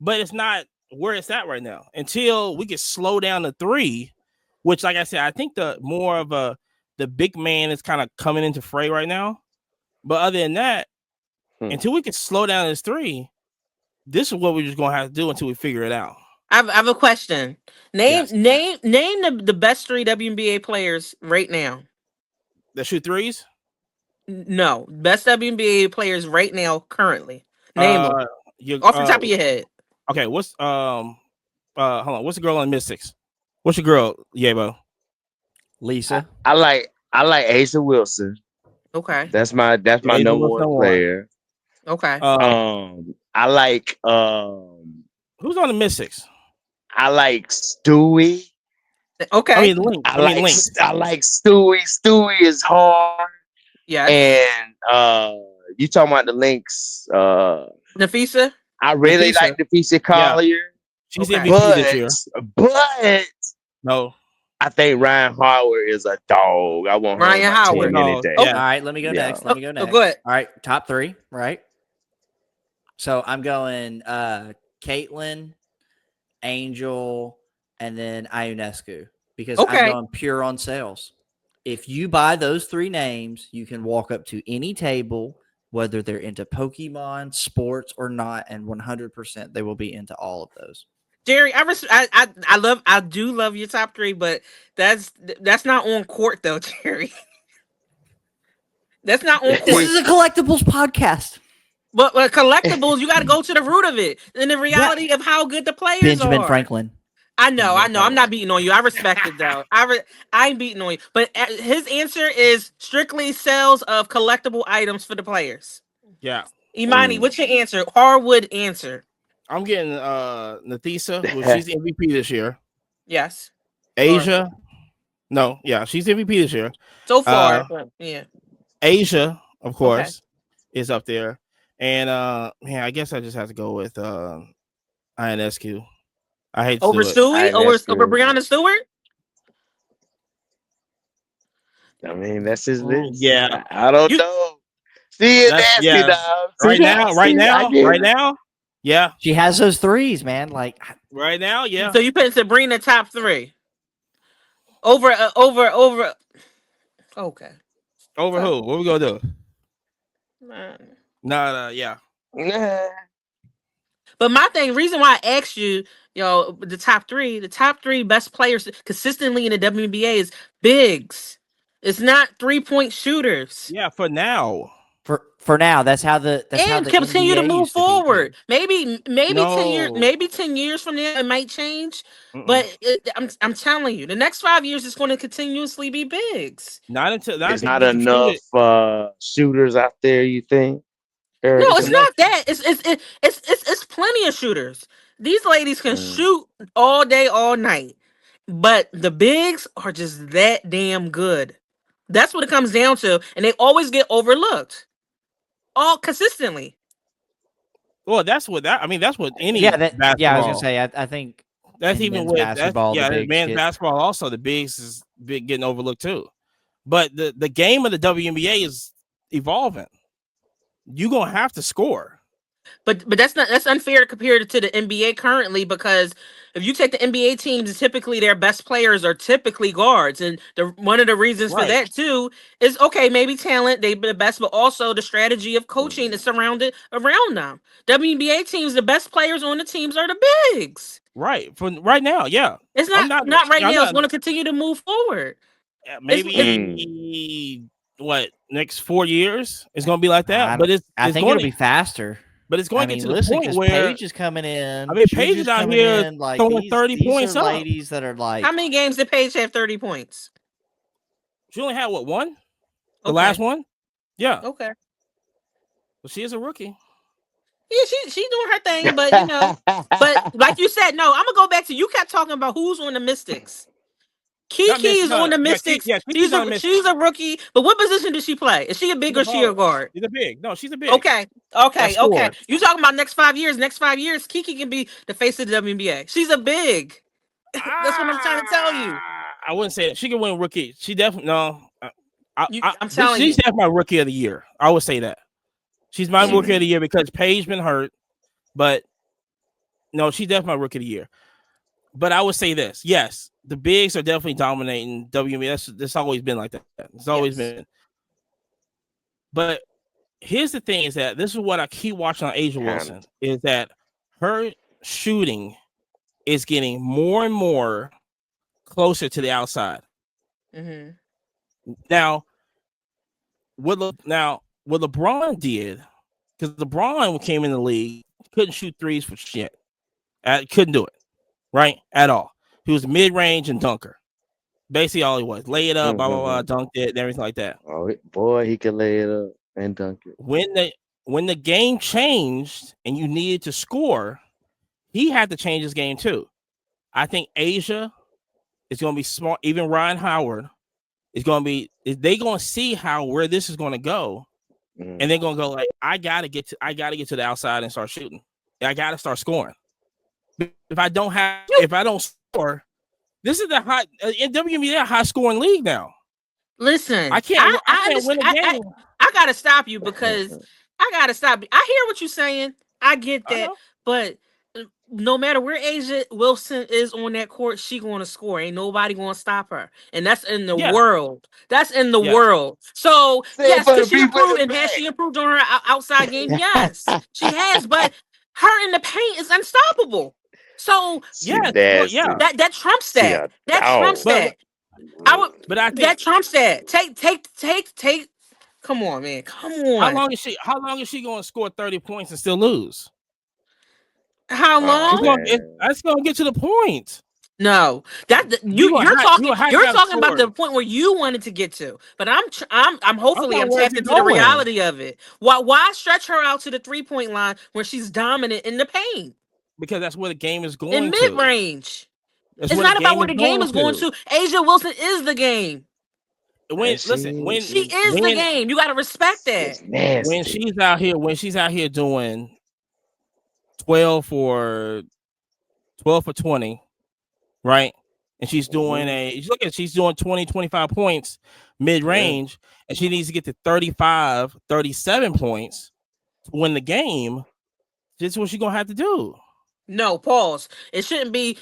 But it's not where it's at right now. Until we can slow down the 3, which, like I said, I think the more of the big man is kind of coming into fray right now. But other than that, until we can slow down this 3, this is what we're just gonna have to do until we figure it out. I have a question. Name the best 3 WNBA players right now. That shoot threes? No, best WNBA players right now currently. Name them off the top of your head. Okay, what's hold on, what's the girl on Mystics? What's your girl, Yabo? Lisa. I like Asa Wilson. Okay, that's my number 1 player. Okay. I like who's on the Mystics? I like Stewie. Okay. I mean, Link. I like Stewie. Stewie is hard. Yeah. And you talking about the Lynx? Nafisa. I really like Nafisa Collier. Yeah. She's MVP this year. But no, I think Ryan Howard is a dog. I want Ryan Howard any day. All right, let me go next. Let me go next. Go ahead. All right, top 3, right? So I'm going Caitlin, Angel, and then Ionescu because I'm going pure on sales. If you buy those 3 names, you can walk up to any table, whether they're into Pokemon, sports, or not, and 100% they will be into all of those. Jerry, I do love your top 3, but that's not on court though, Jerry. That's not on court. This is a collectibles podcast. But collectibles, you got to go to the root of it and the reality of how good the players Benjamin are. Franklin. I know. I'm not beating on you. I respect it though. I ain't beating on you. But his answer is strictly sales of collectible items for the players. Yeah. Imani, what's your answer? Hardwood answer. I'm getting Nafisa. Well, she's the MVP this year. Yes. Asia. No, yeah, she's MVP this year. So far. Yeah. Asia, of course, is up there. And man, I guess I just have to go with Ionescu. I hate to over Stewie? Over Breonna Stewart? I mean, that's his list. Yeah. I don't know. See it nasty now. Right now. Yeah. She has those 3s, man. Like right now, yeah. So you put Sabrina top 3. Over okay. Over who? What we gonna do? No, yeah. But my reason why I asked you, the top 3 best players consistently in the WNBA is bigs. It's not 3-point shooters. Yeah, for now. For now, that's how the continue to move forward. Maybe 10 10 years from now it might change. But I'm telling you, the next 5 years is going to continuously be bigs. There's not enough shooters out there. You think? No, it's not that. It's plenty of shooters. These ladies can shoot all day, all night. But the bigs are just that damn good. That's what it comes down to, and they always get overlooked. All consistently. Well, that's what any basketball. I was gonna say. I think that's even with basketball. Men's basketball also the bigs is getting overlooked too. But the game of the WNBA is evolving. You're gonna have to score. But that's unfair to compare it to the NBA currently, because if you take the NBA teams, typically their best players are typically guards, and one of the reasons for that too is maybe talent, they've been the best, but also the strategy of coaching is surrounded around them. WNBA teams, the best players on the teams are the bigs. Right. For right now, yeah. It's not right now. It's going to continue to move forward. Yeah, maybe next 4 years it's going to be like that. I think it'll be faster. But it's going to get to the point because where Paige is coming in. I mean, Paige Juju's is out coming here in. Like throwing 30 these points are up. ladies that are like. How many games did Paige have 30 points? She only had what, one? The Okay. last one? Yeah. Okay. Well, she is a rookie. Yeah, she's doing her thing, but but like you said, no, I'm gonna go back to you kept talking about who's on the Mystics. Kiki is on the Mystics. Kiki's on the Mystics. She's a rookie, but what position does she play? Is she a big or she a guard? She's a big. No, she's a big. Okay. You talking about next 5 years? Next 5 years, Kiki can be the face of the WNBA. She's a big. That's what I'm trying to tell you. I wouldn't say that. She can win rookie. She definitely no. I'm telling you, she's definitely my rookie of the year. I would say that. She's my rookie of the year because Paige been hurt, but no, she's definitely my rookie of the year. But I would say this: yes, the bigs are definitely dominating WNBA. That's always been like that. It's always been. But here's the thing: is that this is what I keep watching on Asia Wilson is that her shooting is getting more and more closer to the outside. Mm-hmm. Now, what LeBron did, because LeBron came in the league, couldn't shoot threes for shit. Couldn't do it, right? At all. He was mid-range and dunker. Basically all he was. Lay it up, blah, blah, blah, dunked it, and everything like that. Oh, boy, he could lay it up and dunk it. When the game changed and you needed to score, he had to change his game too. I think Asia is going to be smart. Even Ryan Howard is going to be. They're going to see where this is going to go, and they're going to go like, I got to get to the outside and start shooting. I got to start scoring. If I don't score, this is the high in WNBA high scoring league now. Listen, I can't win a game. I gotta stop you because I gotta stop you. I hear what you're saying. I get that, but no matter where Asia Wilson is on that court, she going to score. Ain't nobody going to stop her, and that's in the world. That's in the world. So yes, can she improve? And has she improved on her outside game? Yes, she has. But her in the paint is unstoppable. So that trumps that. That trumps that. That trumps that. Take. Come on, man. Come on. How long is she going to score 30 points and still lose? How long? That's going to get to the point. No, you're talking about the point where you wanted to get to, but I'm hopefully I'm tapped into the reality of it. Why stretch her out to the 3-point line where she's dominant in the paint? Because that's where the game is going. In mid range, it's not about where the game is going to. Asia Wilson is the game. When she is the game, you got to respect that. When she's out here doing 12 for 20, right? And she's doing she's doing 20, 25 points mid-range, and she needs to get to 35, 37 points to win the game. This is what she's gonna have to do. No, pause. It shouldn't be.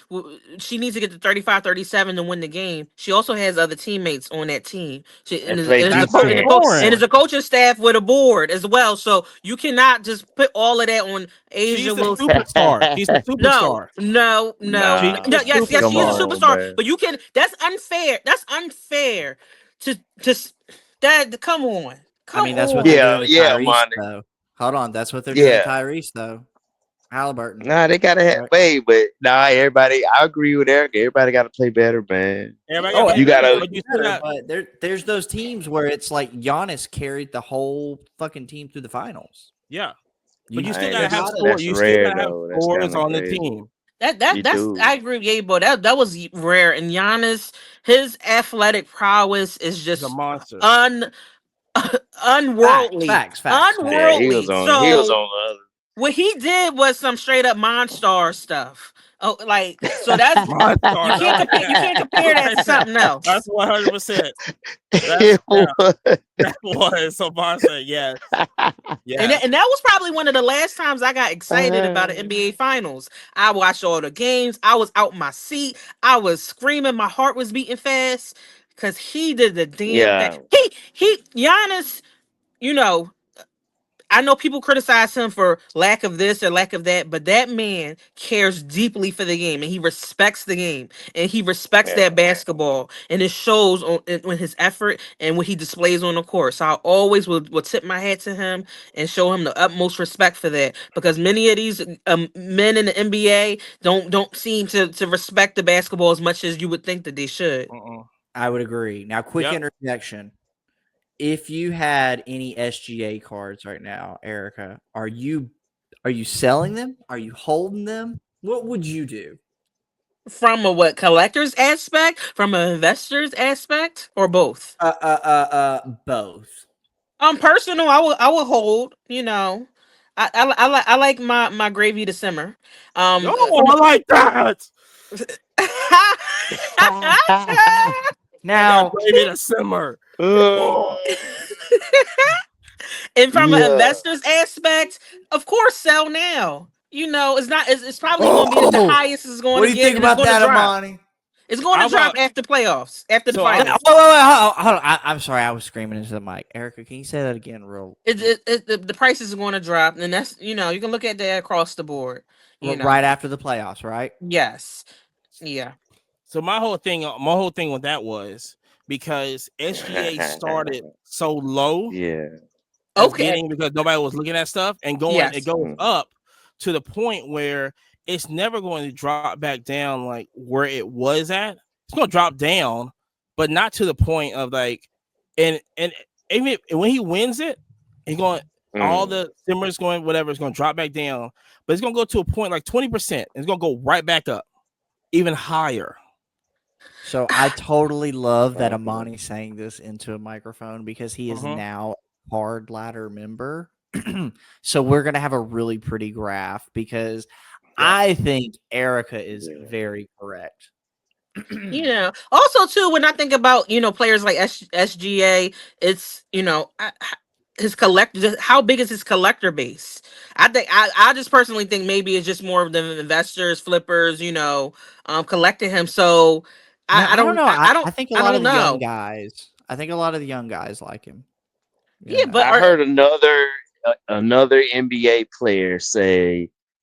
She needs to get to 35, 37 to win the game. She also has other teammates on that team. And it's a coaching staff with a board as well. So you cannot just put all of that on Asia Wilson. She's a superstar. No. Yes, she is a superstar. Man. But you can. That's unfair. That's unfair. Come on. That's what they're doing to Tyrese, though. Hold on. That's what they're doing to Tyrese, though. Halliburton. Nah, they gotta have way, but everybody. I agree with Eric. Everybody got to play better, man. But there's those teams where it's like Giannis carried the whole fucking team through the finals. Yeah, but you still gotta have scores. You still gotta have scores on the team. That's I agree with Yabo. That was rare. And Giannis, his athletic prowess is just a monster. Unworldly. Facts. Unworldly. He was on the other. What he did was some straight up Monstar stuff. Oh, like so that's you can't compare that to something else. That's 100%. That was so Monster. Yes. Yeah. And that was probably one of the last times I got excited about the NBA Finals. I watched all the games. I was out my seat. I was screaming. My heart was beating fast because he did the damn thing. He Giannis, I know people criticize him for lack of this or lack of that, but that man cares deeply for the game and he respects the game and he respects Yeah. that basketball and it shows on his effort and what he displays on the court. So I always will tip my hat to him and show him the utmost respect for that because many of these men in the NBA don't seem to respect the basketball as much as you would think that they should. I would agree. Now, quick interjection. If you had any SGA cards right now, Erica, are you selling them? Are you holding them? What would you do? From a what collector's aspect, from an investor's aspect, or both? Both. Personal, I will hold. You know, I like my gravy to simmer. Oh, I like that. Now, gravy to simmer. And from an investor's aspect, of course, sell now. You know, it's not. It's probably going to be the highest it's going to get. What do you think about that, Amani? It's going to drop after playoffs, after the finals. Wait, hold on. I'm sorry, I was screaming into the mic. Erica, can you say that again, real? The prices are going to drop, and that's you can look at that across the board. Right after the playoffs, right? Yes. Yeah. So my whole thing with that was because SGA started so low. Yeah. Okay. Because nobody was looking at stuff and it goes up to the point where it's never going to drop back down like where it was at. It's going to drop down, but not to the point of like, and even when he wins it, he's going all the simmers going whatever is going to drop back down, but it's going to go to a point like 20%. It's going to go right back up, even higher. So I totally love that Amani's saying this into a microphone because he is now a hard ladder member. So we're gonna have a really pretty graph because I think Erica is very correct. Also too, when I think about players like SGA, it's his collector. How big is his collector base? I think I just personally think maybe it's just more of the investors, flippers, collecting him. So I don't know. I think a lot of the young guys. I think a lot of the young guys like him. Yeah, but I heard another NBA player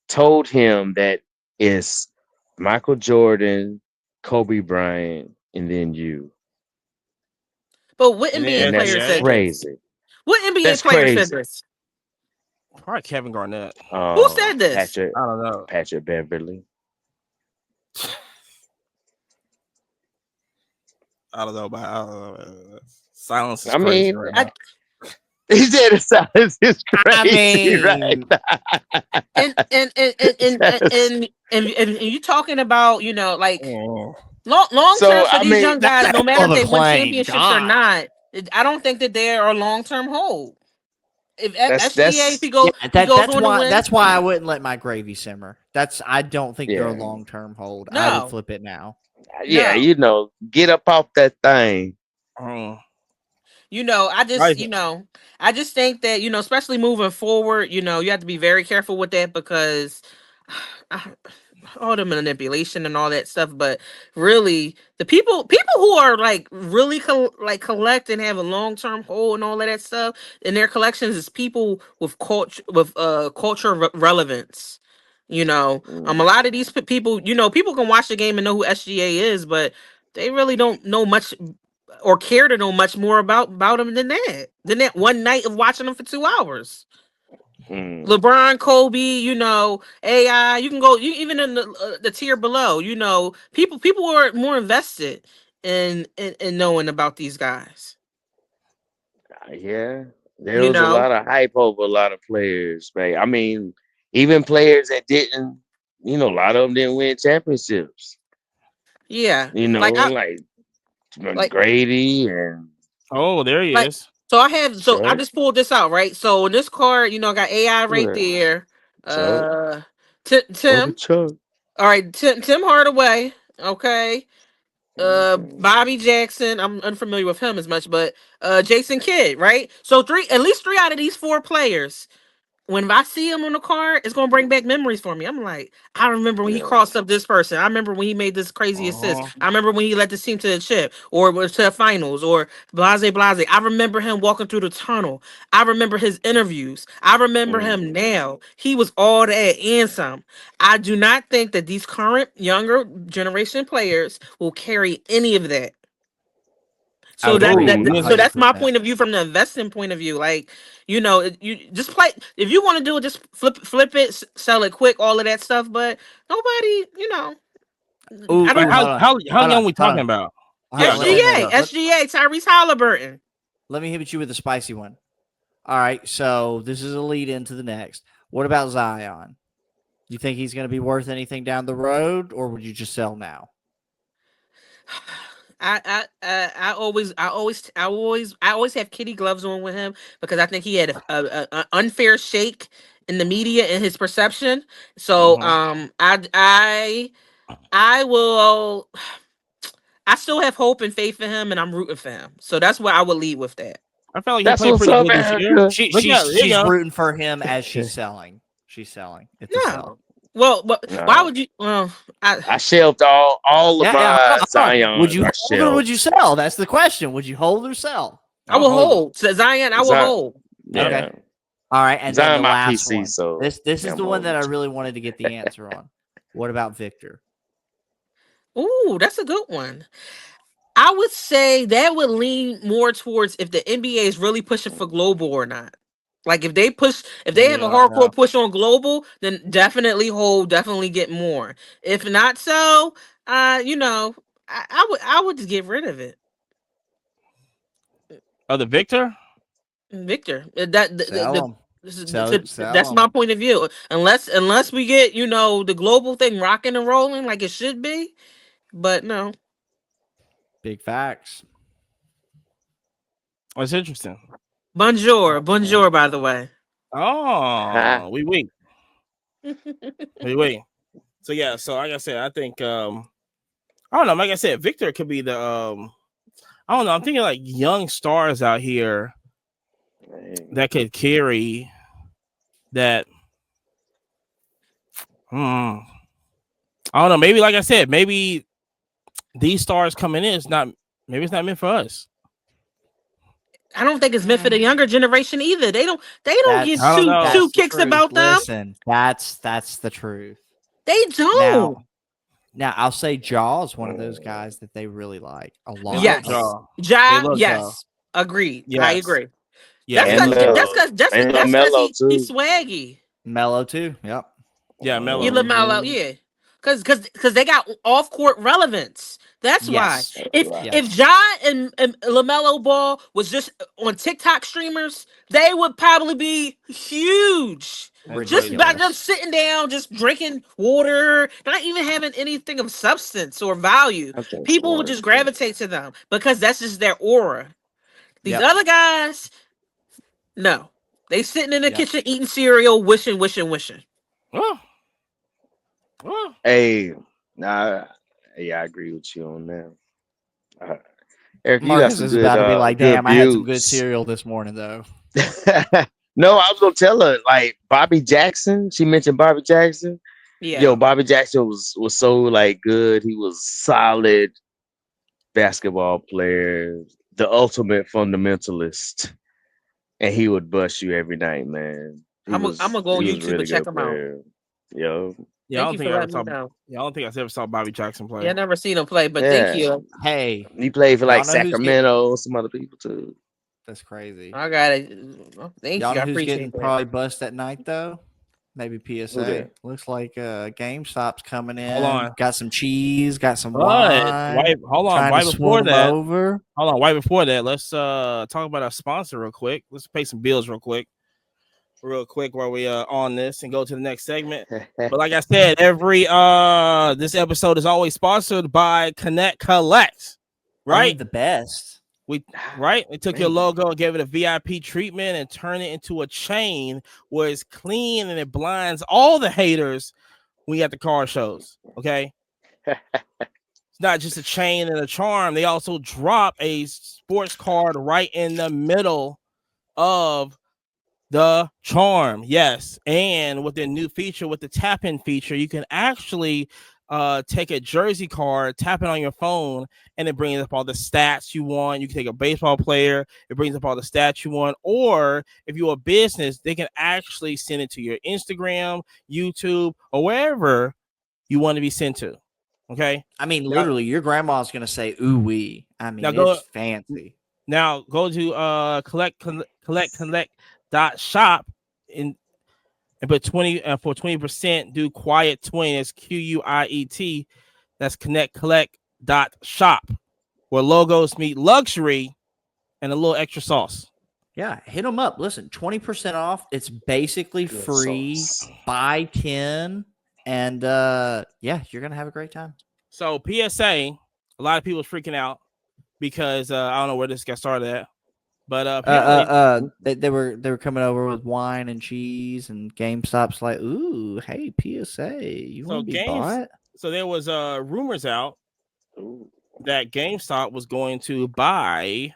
told him that it's Michael Jordan, Kobe Bryant, and then you. But what NBA player said crazy? This? What NBA player said this? Probably Kevin Garnett. Who said this? Patrick, I don't know. Patrick Beverly. I don't know. Silence is crazy. He said silence is crazy, right? and you talking about long term for these young guys, no matter if they win championships or not. I don't think that they are a long term hold. If SGA, if he goes, that's why I wouldn't let my gravy simmer. I don't think they're a long term hold. No. I would flip it now. Yeah, get up off that thing. I just think that especially moving forward, you have to be very careful with that because all the manipulation and all that stuff. But really, the people who are like really collect and have a long term hold and all of that stuff in their collections is people with culture relevance. A lot of these people, people can watch the game and know who SGA is, but they really don't know much or care to know much more about him than that one night of watching them for 2 hours. LeBron, Kobe, AI. You can go even in the tier below. People are more invested in knowing about these guys. Yeah, there was a lot of hype over a lot of players, man. I mean, even players that didn't, a lot of them didn't win championships. Yeah, like Grady and there he is. So I just pulled this out, right? So in this card, I got AI right there. Tim. All right, Tim Hardaway. Okay. Bobby Jackson. I'm unfamiliar with him as much, but Jason Kidd, right? So at least three out of these 4 players when I see him on the card, it's gonna bring back memories for me. I'm like, I remember when he Yeah. crossed up this person. I remember when he made this crazy assist. I remember when he led this team to the chip or to the finals or blase. I remember him walking through the tunnel. I remember his interviews. I remember him now. He was all that and some. I do not think that these current younger generation players will carry any of that. I So would agree so that's my 100%. point of view from the investing point of view. Like, you just play if you want to do it, just flip it, sell it quick, all of that stuff. But nobody, Ooh, I don't. How hold young on, we talking about? hold on, let me SGA, interrupt. Tyrese Halliburton. Let me hit you with a spicy one. All right, so this is a lead into the next. What about Zion? You think he's going to be worth anything down the road, or would you just sell now? I always have kitty gloves on with him because I think he had a unfair shake in the media and his perception. So I will. I still have hope and faith in him, and I'm rooting for him. So that's where I would lead with that. I felt like he That's played what's pretty up, good this year. Erica. She's rooting for him as she's selling. She's selling. It's a sell. Well, but why would you? Well, I shelved all of my Zion. Would you hold or would you sell? That's the question. Would you hold or sell? I will hold. So Zion, I will hold. Yeah. Okay. All right, and Zion then the my last PC, one. so This is the one that I really wanted to get the answer on. What about Victor? Ooh, that's a good one. I would say that would lean more towards if the NBA is really pushing for global or not. Like if they have a hardcore push on global, then definitely hold, definitely get more. If not so, I would just get rid of it. The Victor? Victor. Sell That's him. my point of view. Unless we get, the global thing rocking and rolling like it should be. But no. Big facts. That's interesting. Bonjour, by the way. Oh, we wait. So yeah, so like I said, I think I don't know. Like I said, Victor could be the I don't know. I'm thinking like young stars out here that could carry that. I don't know. Maybe like I said, maybe these stars coming in, it's not meant for us. I don't think it's meant for the younger generation either. They don't give two kicks about them. Listen, that's the truth. They don't. Now I'll say Jaw is one of those guys that they really like a lot. Yes, yes, agreed. Yes. I agree. Yeah, that's because he's swaggy. Mellow too. Yep. Yeah, Mellow. You look Mellow, yeah. Because they got off court relevance. That's why. If Ja and LaMelo Ball was just on TikTok streamers, they would probably be huge. Just by them sitting down, just drinking water, not even having anything of substance or value. People would just gravitate to them because that's just their aura. These other guys, no. They sitting in the kitchen eating cereal, wishing. Hey, I agree with you on that. Eric, Marcus is about to be like, damn, I had some good cereal this morning, though. No, I was going to tell her, like, Bobby Jackson. She mentioned Bobby Jackson. Yeah. Yo, Bobby Jackson was so, like, good. He was solid basketball player, the ultimate fundamentalist. And he would bust you every night, man. I'm going to go on YouTube and check him out. Yo. Yeah, I don't think I ever saw Bobby Jackson play. Yeah, I never seen him play, but thank you. Hey, he played for like Sacramento, some other people too. That's crazy. I got it. Thank you. I appreciate that. Probably bust at night though. Maybe PSA. Okay. Looks like GameStop's coming in. Hold on. Got some cheese. Got some wine. Hold on. Right before that. Hold on. Right before that, let's talk about our sponsor real quick. Let's pay some bills real quick while we on this and go to the next segment. But like I said, every this episode is always sponsored by Connect Collect, right? The best. We took your logo and gave it a VIP treatment and turned it into a chain where it's clean and it blinds all the haters when you at the car shows. Okay. It's not just a chain and a charm. They also drop a sports card right in the middle of the charm, yes. And with the new feature, with the tap-in feature, you can actually take a jersey card, tap it on your phone, and it brings up all the stats you want. You can take a baseball player, it brings up all the stats you want. Or if you're a business, they can actually send it to your Instagram, YouTube, or wherever you want to be sent to. Okay. I mean, literally, your grandma's gonna say "ooh wee." I mean, it's fancy. Now go to collect.shop and put 20 for 20%. Do quiet 20. It's QUIET. That's collect.shop, where logos meet luxury and a little extra sauce. Yeah, hit them up. Listen, 20% off. It's basically free. Buy 10, and yeah, you're gonna have a great time. So PSA, a lot of people are freaking out because I don't know where this got started at, but they were coming over with wine and cheese, and GameStop's like, "Ooh, hey PSA, you want to be bought?" So there was rumors out that GameStop was going to buy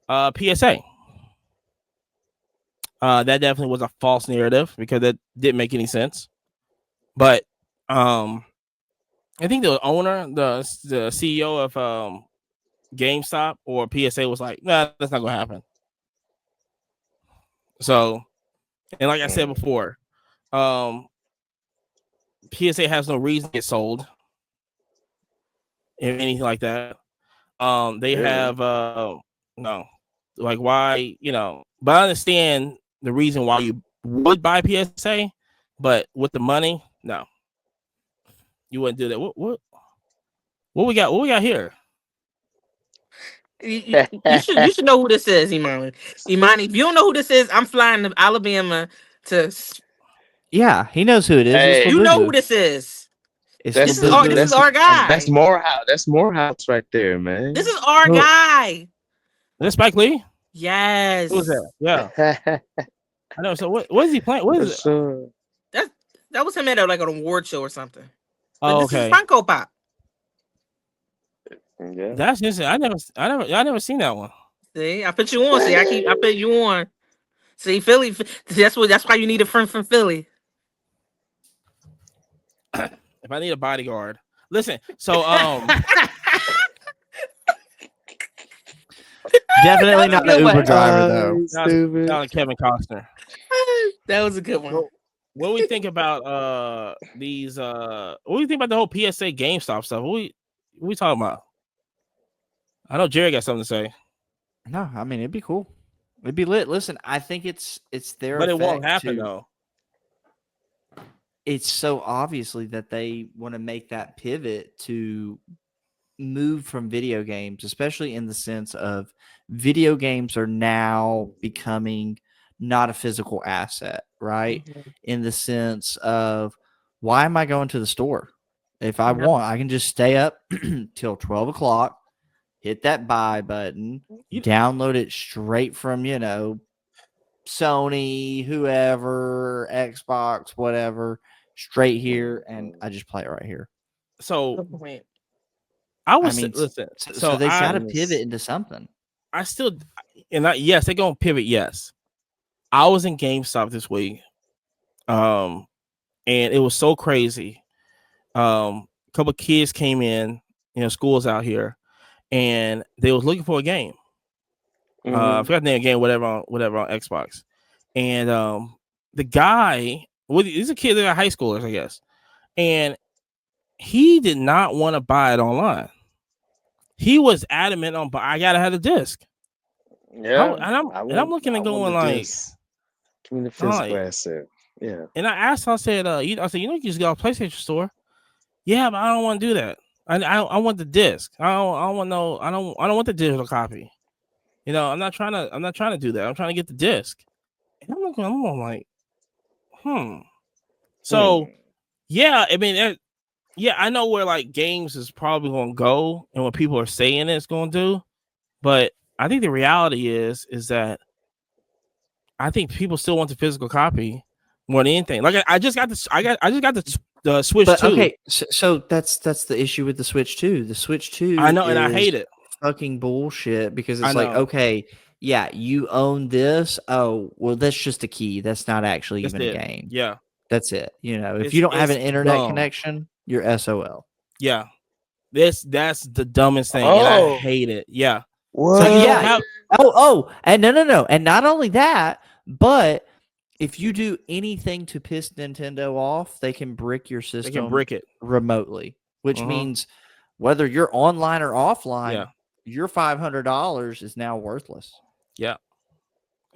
PSA. That definitely was a false narrative because that didn't make any sense. But I think the owner, the CEO of GameStop or PSA was like, nah, that's not gonna happen. So, and like I said before, PSA has no reason to get sold, if anything like that. They have no, like why, but I understand the reason why you would buy PSA, but with the money, no, you wouldn't do that. What we got? What we got here? You should know who this is, Imani. Imani, if you don't know who this is, I'm flying to Alabama to. Yeah, he knows who it is. Hey, you know who this is. This is our guy. That's Morehouse. That's Morehouse right there, man. This is our guy. Is that Spike Lee? Yes. Who was that? Yeah. I know. So what is he playing? What is it? That was him at like an award show or something. Oh, okay. This is Funko Pop. Yeah. That's interesting. I never seen that one. See, I put you on. See, I put you on. See, Philly. That's why you need a friend from Philly. If I need a bodyguard, listen. So definitely not the Uber driver though. Not Kevin Costner. That was a good one. What do we think about these? What do you think about the whole PSA GameStop stuff? What we talking about? I know Jerry got something to say. No, I mean it'd be cool. It'd be lit. Listen, I think it's their. But it won't happen though. It's so obviously that they want to make that pivot to move from video games, especially in the sense of video games are now becoming not a physical asset, right? Mm-hmm. In the sense of, why am I going to the store? If I want, I can just stay up till 12 o'clock, hit that buy button, download it straight from, Sony, whoever, Xbox, whatever, straight here, and I just play it right here. So wait, listen. So they got to pivot into something. Yes, they're gonna pivot. Yes, I was in GameStop this week, and it was so crazy. A couple of kids came in, schools out here, and they was looking for a game. Mm-hmm. I forgot the name of the game, whatever on Xbox. And the guy, these are kids that are high schoolers, I guess, and he did not want to buy it online. He was adamant on, but I gotta have the disc. Yeah, I'm looking and going like, give me the physical asset. Yeah. And I asked him, I said, you can just go to a PlayStation store. Yeah, but I don't want to do that. I want the disc. I don't want the digital copy. I'm not trying to do that. I'm trying to get the disc. And I'm like, So, yeah, I mean, I know where like games is probably going to go, and what people are saying it's going to do, but I think the reality is that I think people still want the physical copy more than anything. Like I just got the Switch 2. Okay, so that's the issue with the Switch 2. The Switch 2, I know, and I hate it. Fucking bullshit, because it's like, okay, yeah, you own this. Oh, well, that's just a key. That's not actually That's even it. a game. Yeah. That's it. If It's you don't have an it's internet dumb. connection, you're SOL. Yeah. That's the dumbest thing, and I Oh, hate it. Yeah. what? So you don't Yeah. have And no. And not only that, but if you do anything to piss Nintendo off, they can brick your they system can brick it. remotely, which Mhm. means whether you're online or offline, Yeah. your $500 is now worthless. Yeah.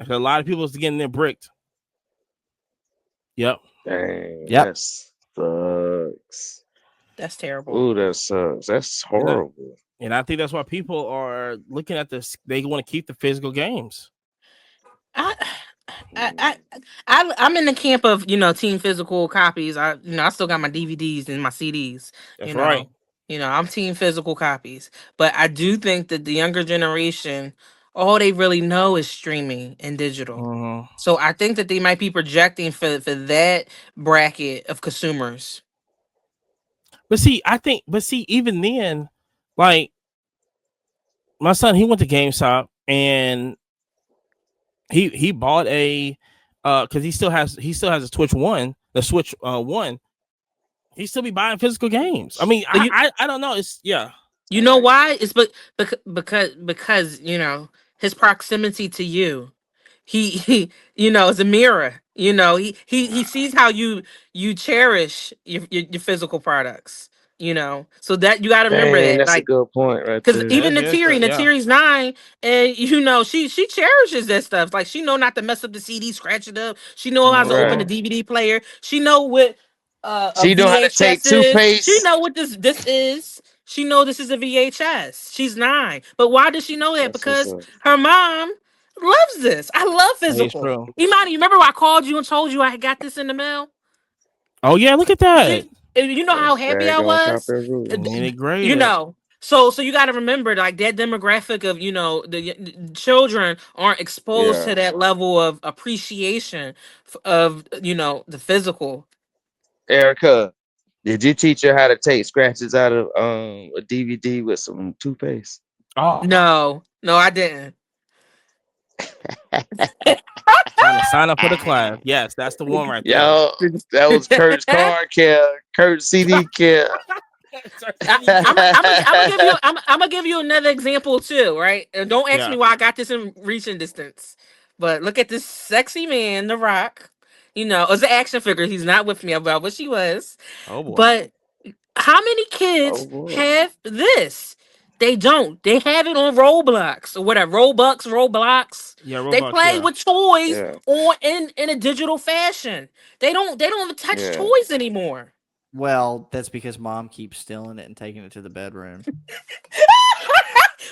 A lot of people is getting their bricked. Yep. Dang, Yep. that sucks. That's terrible. Ooh, that sucks. That's horrible. And I think that's why people are looking at this. They want to keep the physical games. I'm in the camp of team physical copies. I still got my DVDs and my CDs. That's you know, right. I'm team physical copies. But I do think that the younger generation, all they really know is streaming and digital. Mhm. So I think that they might be projecting for that bracket of consumers. But see, even then, like my son, he went to GameStop and he bought a because he still has a Switch One, the Switch One. He still be buying physical games. I mean, I don't know. It's yeah. You know why? It's because his proximity to you. He is a mirror. He sees how you cherish your physical products. So that you got to remember Dang, that, that's a like, good point right because there. even That's true, yeah. Natiri's 9, and she cherishes that stuff. Like, she know not to mess up the CD, scratch it up. She know how to open the Right. DVD player. She know what a She know how to take VHS is. She toothpaste. know what this is. She know this is a VHS. She's 9, but why does she know that? That's what's Because up. her mom loves this. I love It's physical. true. Imani, you remember when I called you and told you I got this in the mail? Oh yeah, look at that. See, and you know how That's happy I daggone was. copper root. And it You graded. know, so you got to remember, like, that demographic of the children aren't exposed Yeah. to that level of appreciation of the physical. Erica, did you teach her how to take scratches out of a DVD with some toothpaste? Oh, No, I didn't. trying to sign up for the class. Yes, that's the one right there. Yo, that was Kurt's car care, Kurt's CD care. I'm gonna give you another example too, right? And don't ask Yeah. me why I got this in reaching distance, but look at this sexy man, The Rock. It's an action figure. He's not with me. I wish he was. Oh boy. But how many kids Oh boy. have this? They don't. They have it on Roblox or whatever. Roblox. Yeah, They Roblox, play yeah. with toys Yeah. on in a digital fashion. They don't even touch Yeah. toys anymore. Well, that's because mom keeps stealing it and taking it to the bedroom.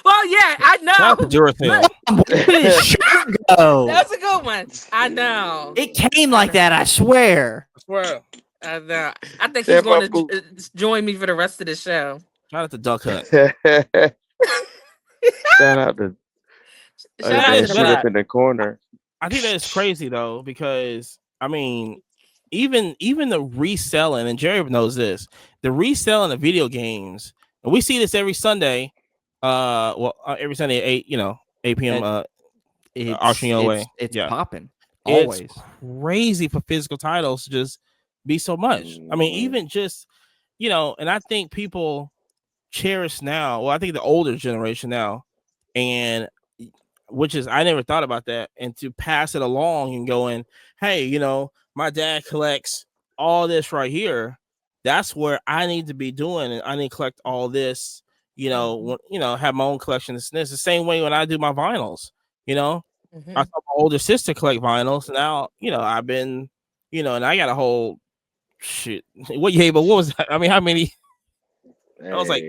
Well, yeah, I know. Shout out to Duracell. Where did his shirt go? That's a good one. I know. It came like that, I swear. I swear. I know. I think That he's going my to join me for the rest of the show. Shout out to Duck Hunt. Shout out to Shout out that to shit the up in the corner. I think that is crazy though, because I mean, even the reselling, and Jerry knows this, the reselling of video games, and we see this every Sunday. Every Sunday at 8 p.m. Auction away. It's Yeah. popping. Always. It's crazy for physical titles to just be so much. I mean, even just and I think people cherish now. Well, I think the older generation now, and which is I never thought about that, and to pass it along and going, hey, my dad collects all this right here. That's where I need to be doing, and I need to collect all this. Have my own collection. It's the same way when I do my vinyls. I saw my older sister collect vinyls. Now, I've been, and I got a whole shit. What was that? I mean, how many? I was like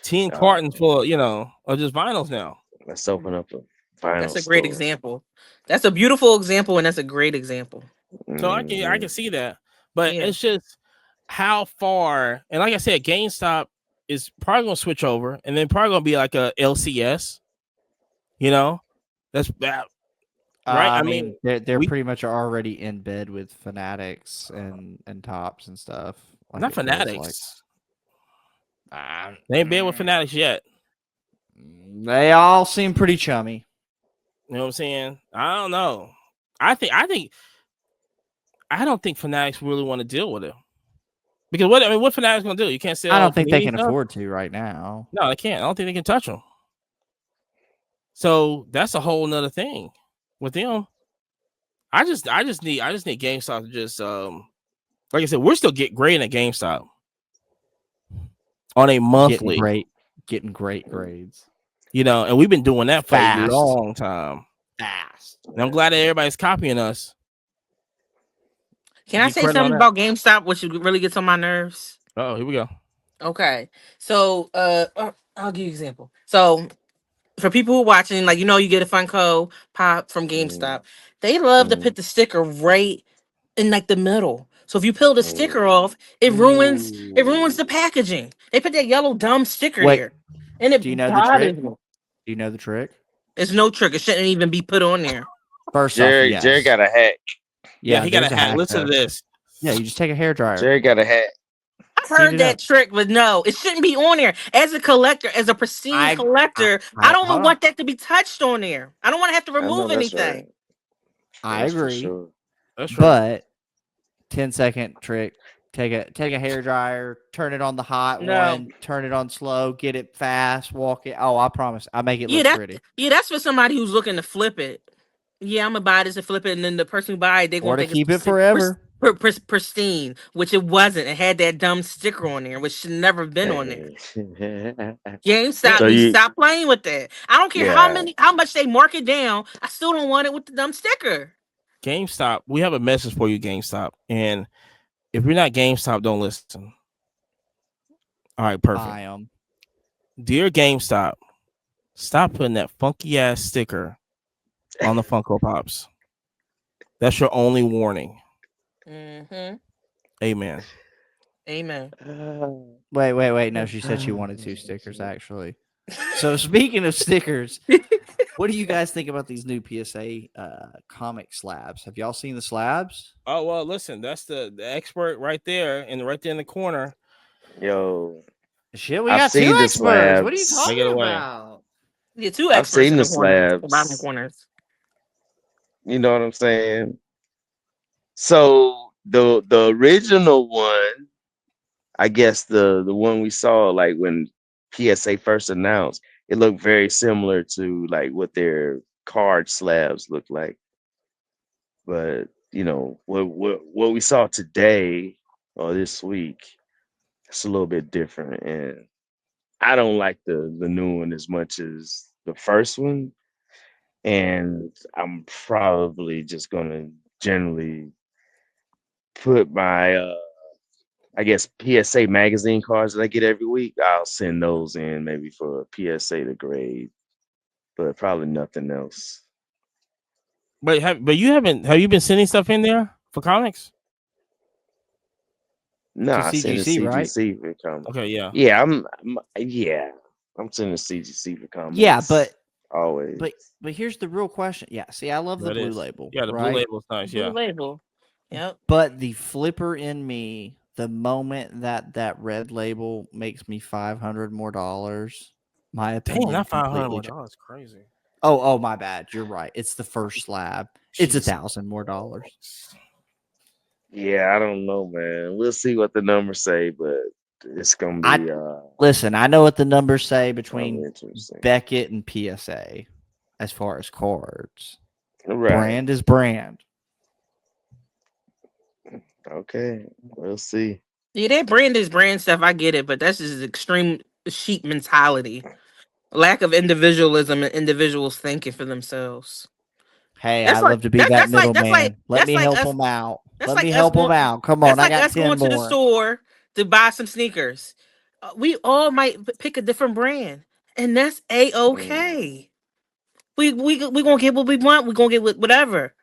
10 cartons full, of just vinyls now. Let's open up a vinyl. That's a great example. That's a beautiful example, and that's a great example. So I can see that, but it's just how far. And like I said, GameStop is probably gonna switch over, and then probably gonna be like a LCS. That's bad, right? I mean, they're pretty much already in bed with Fanatics and Tops and stuff. Like, not Fanatics. They ain't been with Fanatics yet. They all seem pretty chummy. You know what I'm saying? I don't know. I don't think Fanatics really want to deal with it. Because what Fanatics gonna do? You can't sell. I don't think they Panini can stuff? afford to right now. No, they can't. I don't think they can touch them. So that's a whole nother thing with them. I just need GameStop to just like I said, we're still grading at GameStop on a monthly. Getting great grades. You know, and we've been doing that for a Fast. long time. And I'm glad that everybody's copying us. Can I say something about GameStop, which really gets on my nerves? Oh, here we go. Okay. So I'll give you an example. So for people who are watching, like, you get a Funko Pop from GameStop. They love to put the sticker right in like the middle. So if you peel the sticker off, it ruins the packaging. They put that yellow dumb sticker there. And it do you know the trick? me. Do you know the trick? It's no trick. It shouldn't even be put on there. First Jerry, off, yes. Jerry got a hack. Yeah, he got a hack. Listen to this. Yeah, you just take a hairdryer. Jerry got a hack. I've heard that trick, but no, it shouldn't be on there. As a collector, as a pristine collector, I don't want that to be touched on there. I don't want to have to remove anything. Right. I agree. Sure. That's true. But 10-second trick. Take a hairdryer, turn it on the hot one, turn it on slow, get it fast, walk it. Oh, I promise, I make it look pretty. Yeah, that's for somebody who's looking to flip it. Yeah, I'm gonna buy this and flip it, and then the person who buy it, they want to keep it forever. Pristine, which it wasn't. It had that dumb sticker on there, which should never have been on there. GameStop, stop playing with that. I don't care how much they mark it down. I still don't want it with the dumb sticker. GameStop, we have a message for you, GameStop, and if you're not GameStop, don't listen. All right, perfect. Dear GameStop, stop putting that funky ass sticker on the Funko Pops. That's your only warning. Mm-hmm. Amen. Wait. No, she said she wanted 2 stickers, actually. So speaking of stickers, what do you guys think about these new PSA comic slabs? Have y'all seen the slabs? Oh, well, listen, that's the expert right there, and right there in the corner. Yo. Shit, we got 2 experts. Slabs. What are you talking about? Yeah, 2 experts. I've seen the slabs. Bottom corners. You know what I'm saying? So the original one, I guess the one we saw like when PSA first announced, it looked very similar to like what their card slabs look like. But what we saw today or this week, it's a little bit different, and I don't like the new one as much as the first one. And I'm probably just gonna generally put my I guess PSA magazine cards that I get every week. I'll send those in maybe for a PSA to grade, but probably nothing else. But have you been sending stuff in there for comics? No, I send CGC, right? For comics. Okay, yeah. Yeah, I'm sending CGC for comics. Yeah, but always. But here's the real question. Yeah, see, I love the blue label. Yeah, the blue label is nice. Yeah, blue label. Yep. But the flipper in me, the moment that red label makes me $500 more, my opinion. Damn, not $500 more. That's crazy. Oh, my bad. You're right. It's the first slab. It's $1,000 more. Yeah, I don't know, man. We'll see what the numbers say, but it's gonna be. Listen, I know what the numbers say between Beckett and PSA, as far as cards. Right. Brand is brand. Okay, we'll see. Yeah, that brand is brand stuff. I get it, but that's just extreme sheep mentality, lack of individualism, and individuals thinking for themselves. Hey, I love to be that middleman. Let me help them out. Let me help them out. Come on, I got 10 more. Going to the store to buy some sneakers. We all might pick a different brand, and that's A-okay. We gonna get what we want. We gonna get whatever.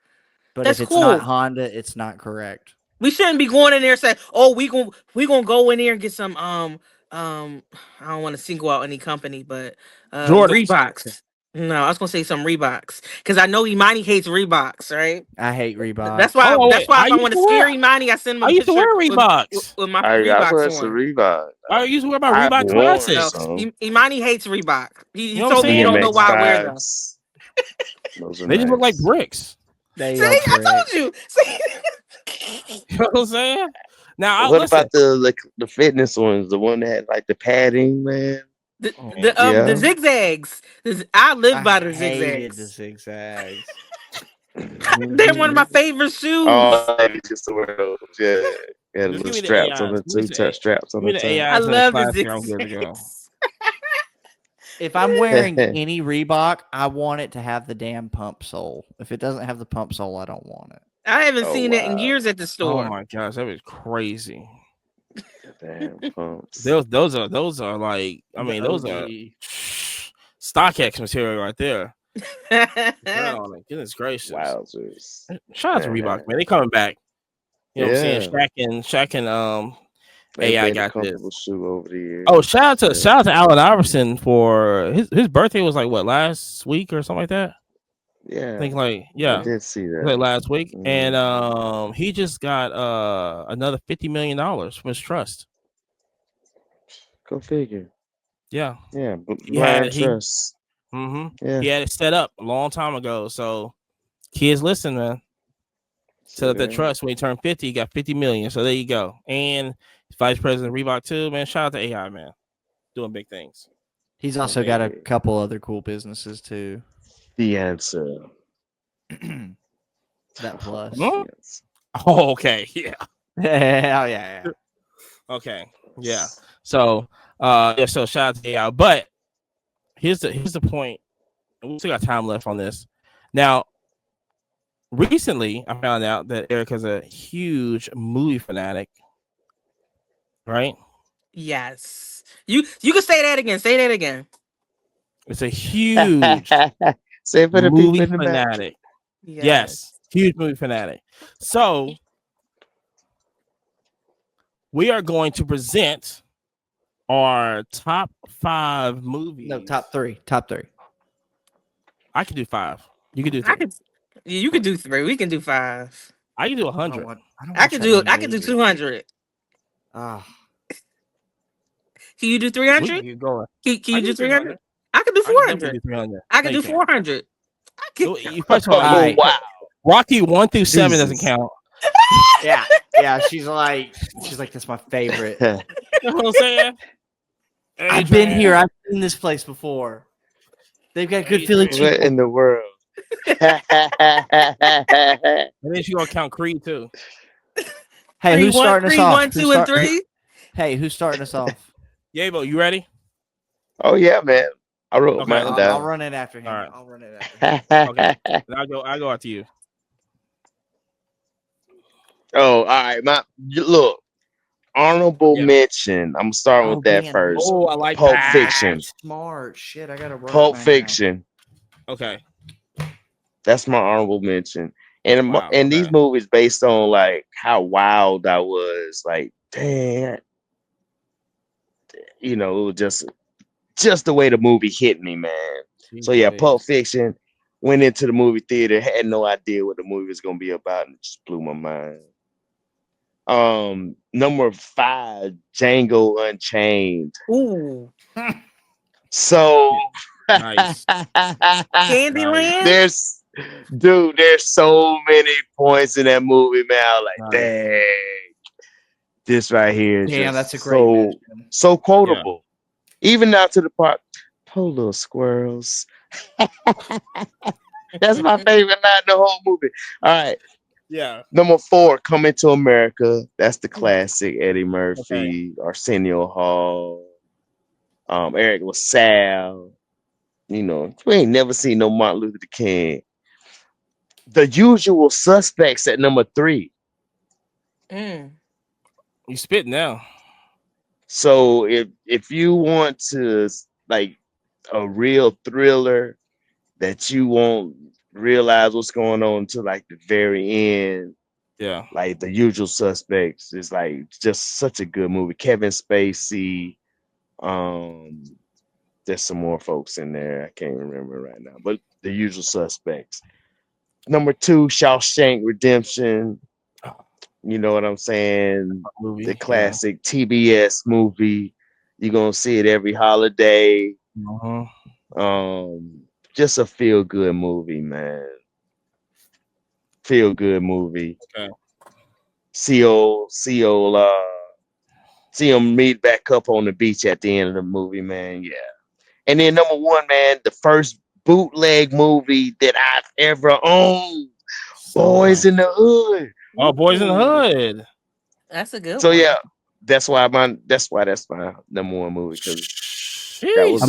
But if it's not Honda, it's not correct. We shouldn't be going in there and saying, "Oh, we gonna go in there and get some I don't want to single out any company, but Reeboks." No, I was gonna say some Reeboks because I know Imani hates Reeboks, right? I hate Reeboks. That's why. If I want to scare Imani, I send him. I used to wear Reeboks with my Reeboks on. Reebok. I used to wear my Reebok classics. Imani hates Reebok. He told me he don't know why I wear them. Those are They just look like nice. bricks. They See, are I bricks. told you. See? You know what I'm saying? Now, What listen. about the fitness ones? The one that had like the padding, man. The Yeah. zigzags. I live by I the hated the zigzags. zigzags. They're one of my favorite shoes. Oh, I just to wear those. Yeah. Yeah, the Just little give me the straps on AIs. the two straps on Give me the the top. I AIs and the love the classic. I'm good to go. zigzags. If I'm wearing any Reebok, I want it to have the damn pump sole. If it doesn't have the pump sole, I don't want it. I haven't Oh seen it in wow. years at the Oh store. my gosh, that was crazy. Damn pumps. Those are like, I mean, those are StockX material right there. Oh, goodness gracious! Wowzers. Shout out to Reebok, man. They coming back. You know what I'm saying? Yeah. Shaq and They've AI made a got this. comfortable shoe over the years. Oh, shout out to Allen Iverson for his birthday was like what, last week or something like that. Yeah. I think I did see that. like last week, Mhm. and he just got another $50 million from his trust. Go figure. Yeah, Yeah, he had blind it. trust. Yeah. He had it set up a long time ago. So kids, listen, man. Set up that trust when he turned 50. He got 50 million. So there you go. And Vice President Reebok too, man. Shout out to AI, man, doing big things. He's also got a couple other cool businesses too. The answer. That plus. Oh, okay. Yeah. yeah. Okay. Yeah. So so shout out to AI. But here's the point. We still got time left on this. Now, recently I found out that Erica's a huge movie fanatic. Right? Yes. You can say that again. Say that again. It's a huge Say for the movie people in the back. fanatic. Yes. Huge movie fanatic. So we are going to present our top 5 movies. No, top 3. Top 3. I can do 5. You can do 3. You can do 3. We can do 5. I can do 100. I can do 200. Ah. Can you do 300? Keep going. Can you do 300? I can do 400. I can do 400. First of all, oh, wow. Rocky 1 through 7 doesn't count. Yeah. She's like, that's my favorite. You know what I'm saying? I've been here. I've seen this place before. They've got good Philly chicken. What in the world? And then she's gonna count Creed too. Hey, who's starting us off? 1, 2, and 3. Hey, who's starting us off? Yabo, you ready? Oh yeah, man. I wrote mine down. I'll run it after him. All right. I'll run it after him. Okay. I'll go after you. Oh, all right. Look. Honorable mention. I'm starting with that first. Oh, I like Pulp that. Fiction. Smart shit. I gotta run. Pulp Fiction. Okay. That's my honorable mention. And these movies based on like how wild I was, like, damn, you know, it was just the way the movie hit me, man. So yeah, Pulp Fiction. Went into the movie theater, had no idea what the movie was gonna be about, and it just blew my mind. Number 5, Django Unchained. Ooh. So nice. Candyland. There's so many points in that movie, man. I was like, dang, this right here is that's a great so quotable. Yeah. Even now to the part, poor little squirrels. That's my favorite line in the whole movie. All right. Yeah. Number 4, Coming to America. That's the classic. Eddie Murphy, Arsenio Hall, Eric LaSalle. You know, we ain't never seen no Martin Luther King. The Usual Suspects at number 3. You spit now. So if you want to like a real thriller that you won't realize what's going on until like the very end, like The Usual Suspects is like just such a good movie. Kevin Spacey, there's some more folks in there I can't remember right now, but The Usual Suspects. Number 2, Shawshank Redemption. You know what I'm saying? The classic TBS movie. You're gonna see it every holiday. just a feel good movie, man. Feel good movie. Okay. See him meet back up on the beach at the end of the movie, man. Yeah. And then number one, man, the first bootleg movie that I've ever owned. Boys in the Hood. Oh, Boys in the Hood. That's a good So one. yeah, that's why that's my number one movie, because that was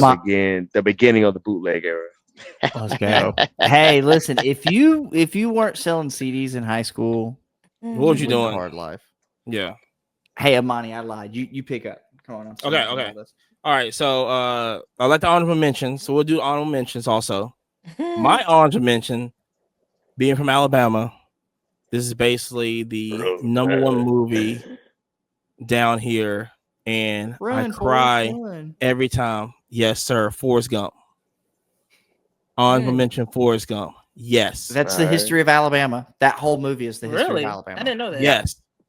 the beginning of the bootleg era. Let's go. Hey, listen, if you weren't selling CDs in high school, What was you lived a doing? hard life. Yeah. Hey, Amani, I lied. You pick up. Come on. Okay. All right. So I like the honorable mentions. So we'll do honorable mentions also. My honorable mention, being from Alabama, this is basically the number one movie down here, and I cry every time. Yes, sir. Forrest Gump. Honorable mention, Forrest Gump. Yes. That's the history of Alabama. That whole movie is the history of Alabama. I didn't know that.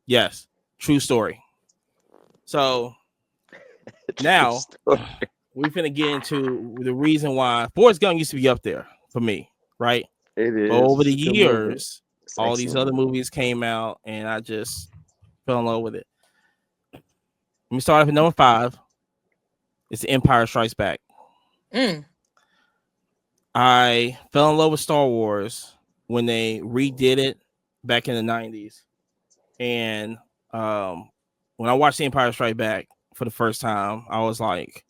Yes. True story. So now we're finna get into the reason why Forrest Gump used to be up there for me, right? It is. But over the years, all these other movies came out, and I just fell in love with it. Let me start off at number 5. It's The Empire Strikes Back. I fell in love with Star Wars when they redid it back in the 90s. And when I watched The Empire Strikes Back for the first time, I was like,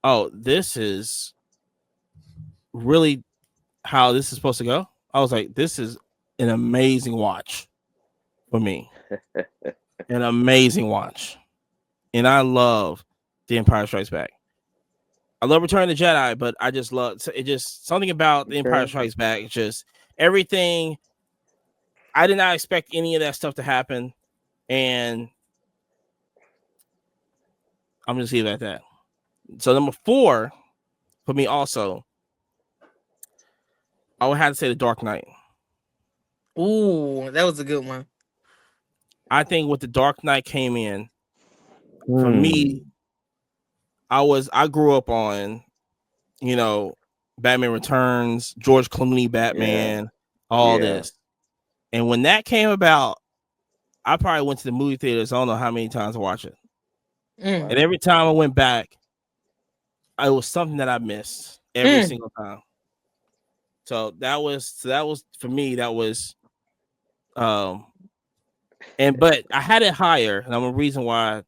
oh, this is really how this is supposed to go. I was like, this is an amazing watch for me. An amazing watch. And I love The Empire Strikes Back. I love Return of the Jedi, but I just love it. Just something about The Empire Strikes Back. It's just everything. I did not expect any of that stuff to happen, and I'm just leave it at that. So number 4 for me also, I would have to say The Dark Knight. Ooh, that was a good one. I think with The Dark Knight came in, for me, I grew up on, Batman Returns, George Clooney Batman, all this. And when that came about, I probably went to the movie theaters. I don't know how many times to watch it. And every time I went back, it was something that I missed every single time. So that was for me, that was but I had it higher, and I'm a reason why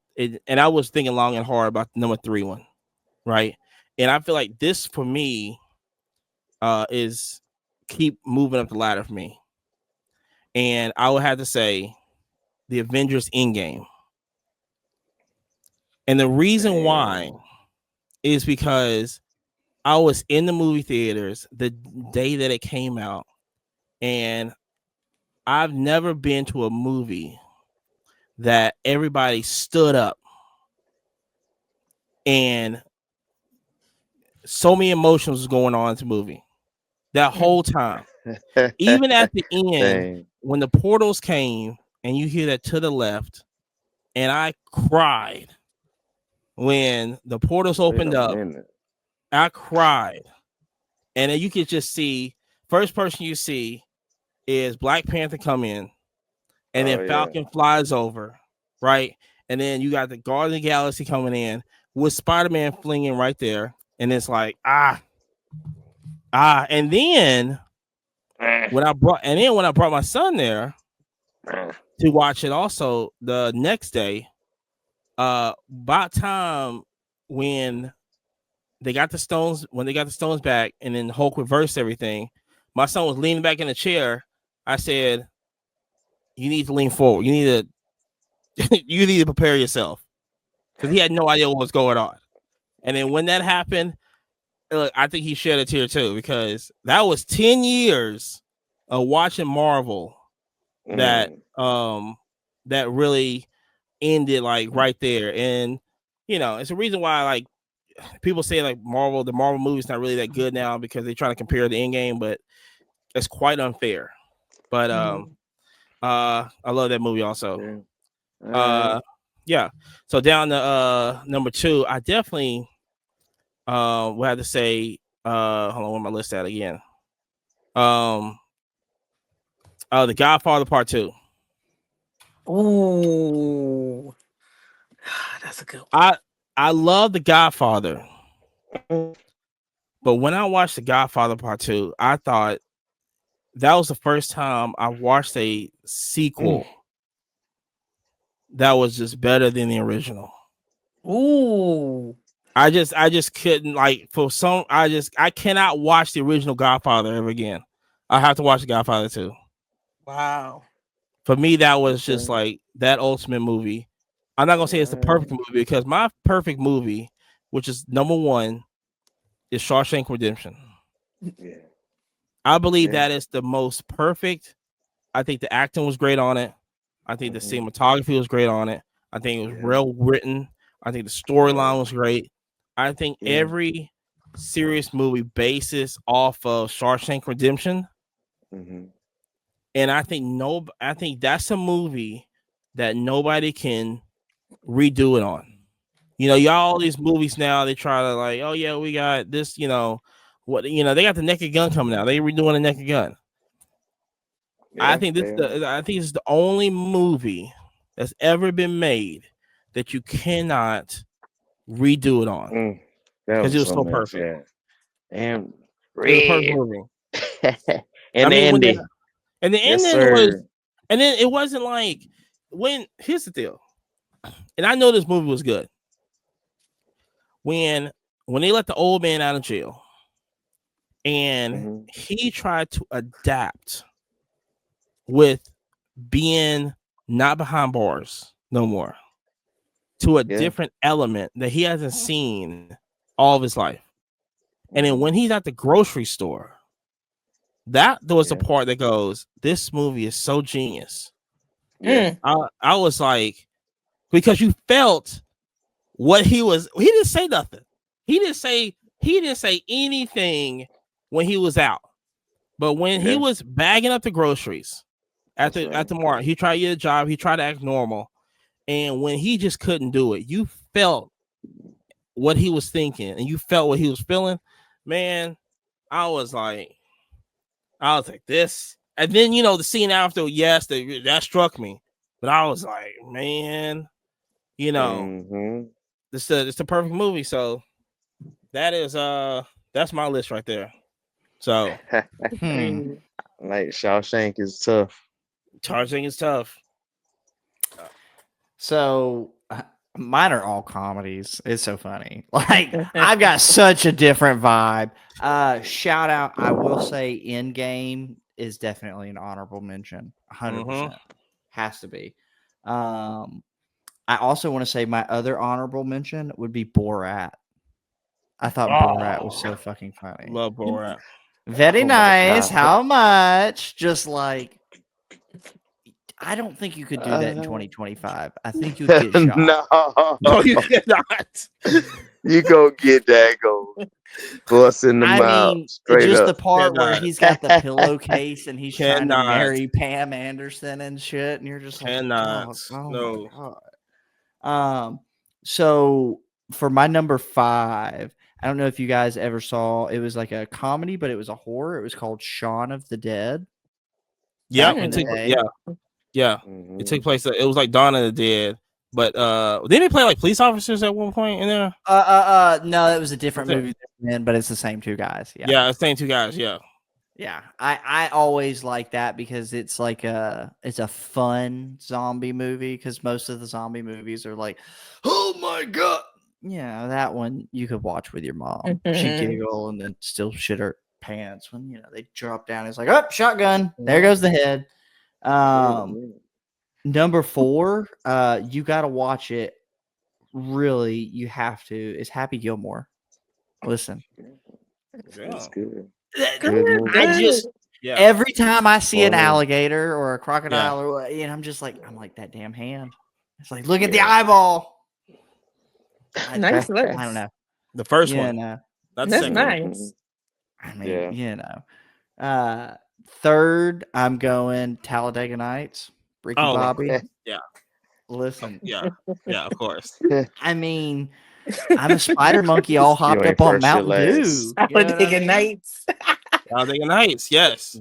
and I was thinking long and hard about the number 3 one, right? And I feel like this for me is keep moving up the ladder for me. And I would have to say the Avengers Endgame. And the reason why is because I was in the movie theaters the day that it came out, and I've never been to a movie that everybody stood up and so many emotions was going on in the movie that whole time. Even at the end, when the portals came and you hear that to the left, and I cried when the portals opened up. I cried. And then you could just see, first person you see is Black Panther come in, and then Falcon flies over, right? And then you got the Guardian of the Galaxy coming in with Spider-Man flinging right there. And it's like, and then when I brought my son there to watch it also the next day, about time when they got the stones back, and then Hulk reversed everything, my son was leaning back in the chair. I said, you need to lean forward. You need to prepare yourself, because he had no idea what was going on. And then when that happened, I think he shed a tear too, because that was 10 years of watching Marvel that really ended like right there. And it's a reason why like people say like the Marvel movie's not really that good now, because they try to compare the Endgame, but it's quite unfair. But I love that movie also. Yeah. So down to number 2, I definitely would have to say hold on, where my list at again? The Godfather Part 2. Ooh, that's a good one. I love The Godfather, but when I watched The Godfather Part 2, I thought that was the first time I watched a sequel that was just better than the original. Ooh, I just couldn't I cannot watch the original Godfather ever again. I have to watch The Godfather 2. wow. For me, that was just like that ultimate movie. I'm not gonna say it's the perfect movie because my perfect movie, which is number one, is Shawshank Redemption. Yeah. I believe that is the most perfect. I think the acting was great on it. I think the cinematography was great on it. I think it was well written. I think the storyline was great. I think every serious movie bases off of Shawshank Redemption. And I think that's a movie that nobody can redo it on. You know, y'all all these movies now, they try to like, oh yeah, we got this, they got the Naked Gun coming out. They redoing the Naked Gun. Yeah, I think it's the only movie that's ever been made that you cannot redo it on because it was so perfect. Yeah. And it was a perfect movie. and Andy. And the ending was, and then it wasn't like here's the deal, and I know this movie was good when they let the old man out of jail, and he tried to adapt with being not behind bars no more to a different element that he hasn't seen all of his life. And then when he's at the grocery store, that was the part that goes, this movie is so genius. I was like, because you felt what he didn't say nothing. He didn't say anything when he was out. But when he was bagging up the groceries at the mart, he tried to get a job, he tried to act normal. And when he just couldn't do it, you felt what he was thinking and you felt what he was feeling. Man, I was like this. And then, the scene after, yes, that struck me. But I was like, man, it's the perfect movie. So that is that's my list right there. So like Shawshank is tough. Tarzan is tough. So mine are all comedies. It's so funny. Like I've got such a different vibe. Shout out, I will say Endgame is definitely an honorable mention. 100%. Has to be. I also want to say my other honorable mention would be Borat. I thought Borat was so fucking funny. Love Borat. Very nice. How much? Just like, I don't think you could do that in 2025. I think you'd get shot. No, you cannot. You go get that bust in the mouth. Mean, straight just up. the part where he's got the pillowcase and he's trying to marry Pam Anderson and shit, and you're just like, oh my God. So for my number 5, I don't know if you guys ever saw. It was like a comedy, but it was a horror. It was called Shaun of the Dead. Yeah, It took place. It was like Dawn of the Dead, but didn't they play like police officers at one point in there? No, it was a different movie, but it's the same two guys. Yeah, the same two guys. Yeah. I always like that because it's like it's a fun zombie movie because most of the zombie movies are like, oh my God. Yeah, that one you could watch with your mom. She'd giggle and then still shit her pants when they drop down. It's like, oh, shotgun. There goes the head. Number 4, you got to watch it. Really, you have to. It's Happy Gilmore. Listen, that's good. Every time I see an alligator or a crocodile, I'm like that damn hand. It's like, look at the eyeball. Nice list. I don't know. The first one. That's nice. I mean, third, I'm going Talladega Nights. Ricky Bobby. Yeah. Listen. Yeah, of course. I mean, I'm a spider monkey all hopped ain't up on first, you're Mountain Dew. last. You know what I Talladega mean? Nights. Talladega Nights, yes.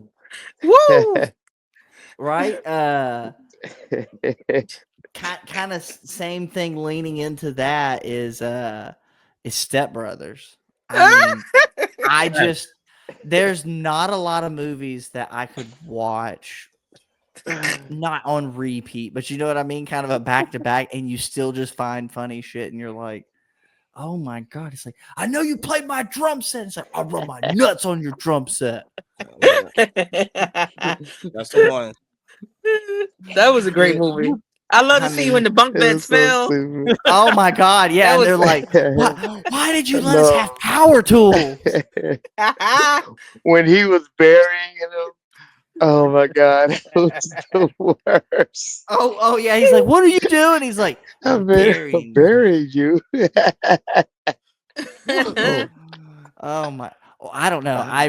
Woo! Right? Kind of same thing leaning into that is Step Brothers. I mean, I just there's not a lot of movies that I could watch not on repeat, but you know what I mean? Kind of a back to back, and you still just find funny shit, and you're like, oh my God. It's like, I know you played my drum set. It's like, I'll run my nuts on your drum set. That's the one. That was a great movie. I love to see when the bunk It beds was so fell. stupid. Oh my God. Yeah. That And was- they're like, why did you let us No. have power tools? When he was burying him, oh my God, it was the worst. Oh, yeah. He's like, what are you doing? He's like, I'm burying you. Buried you. Oh my. Oh, I don't know. I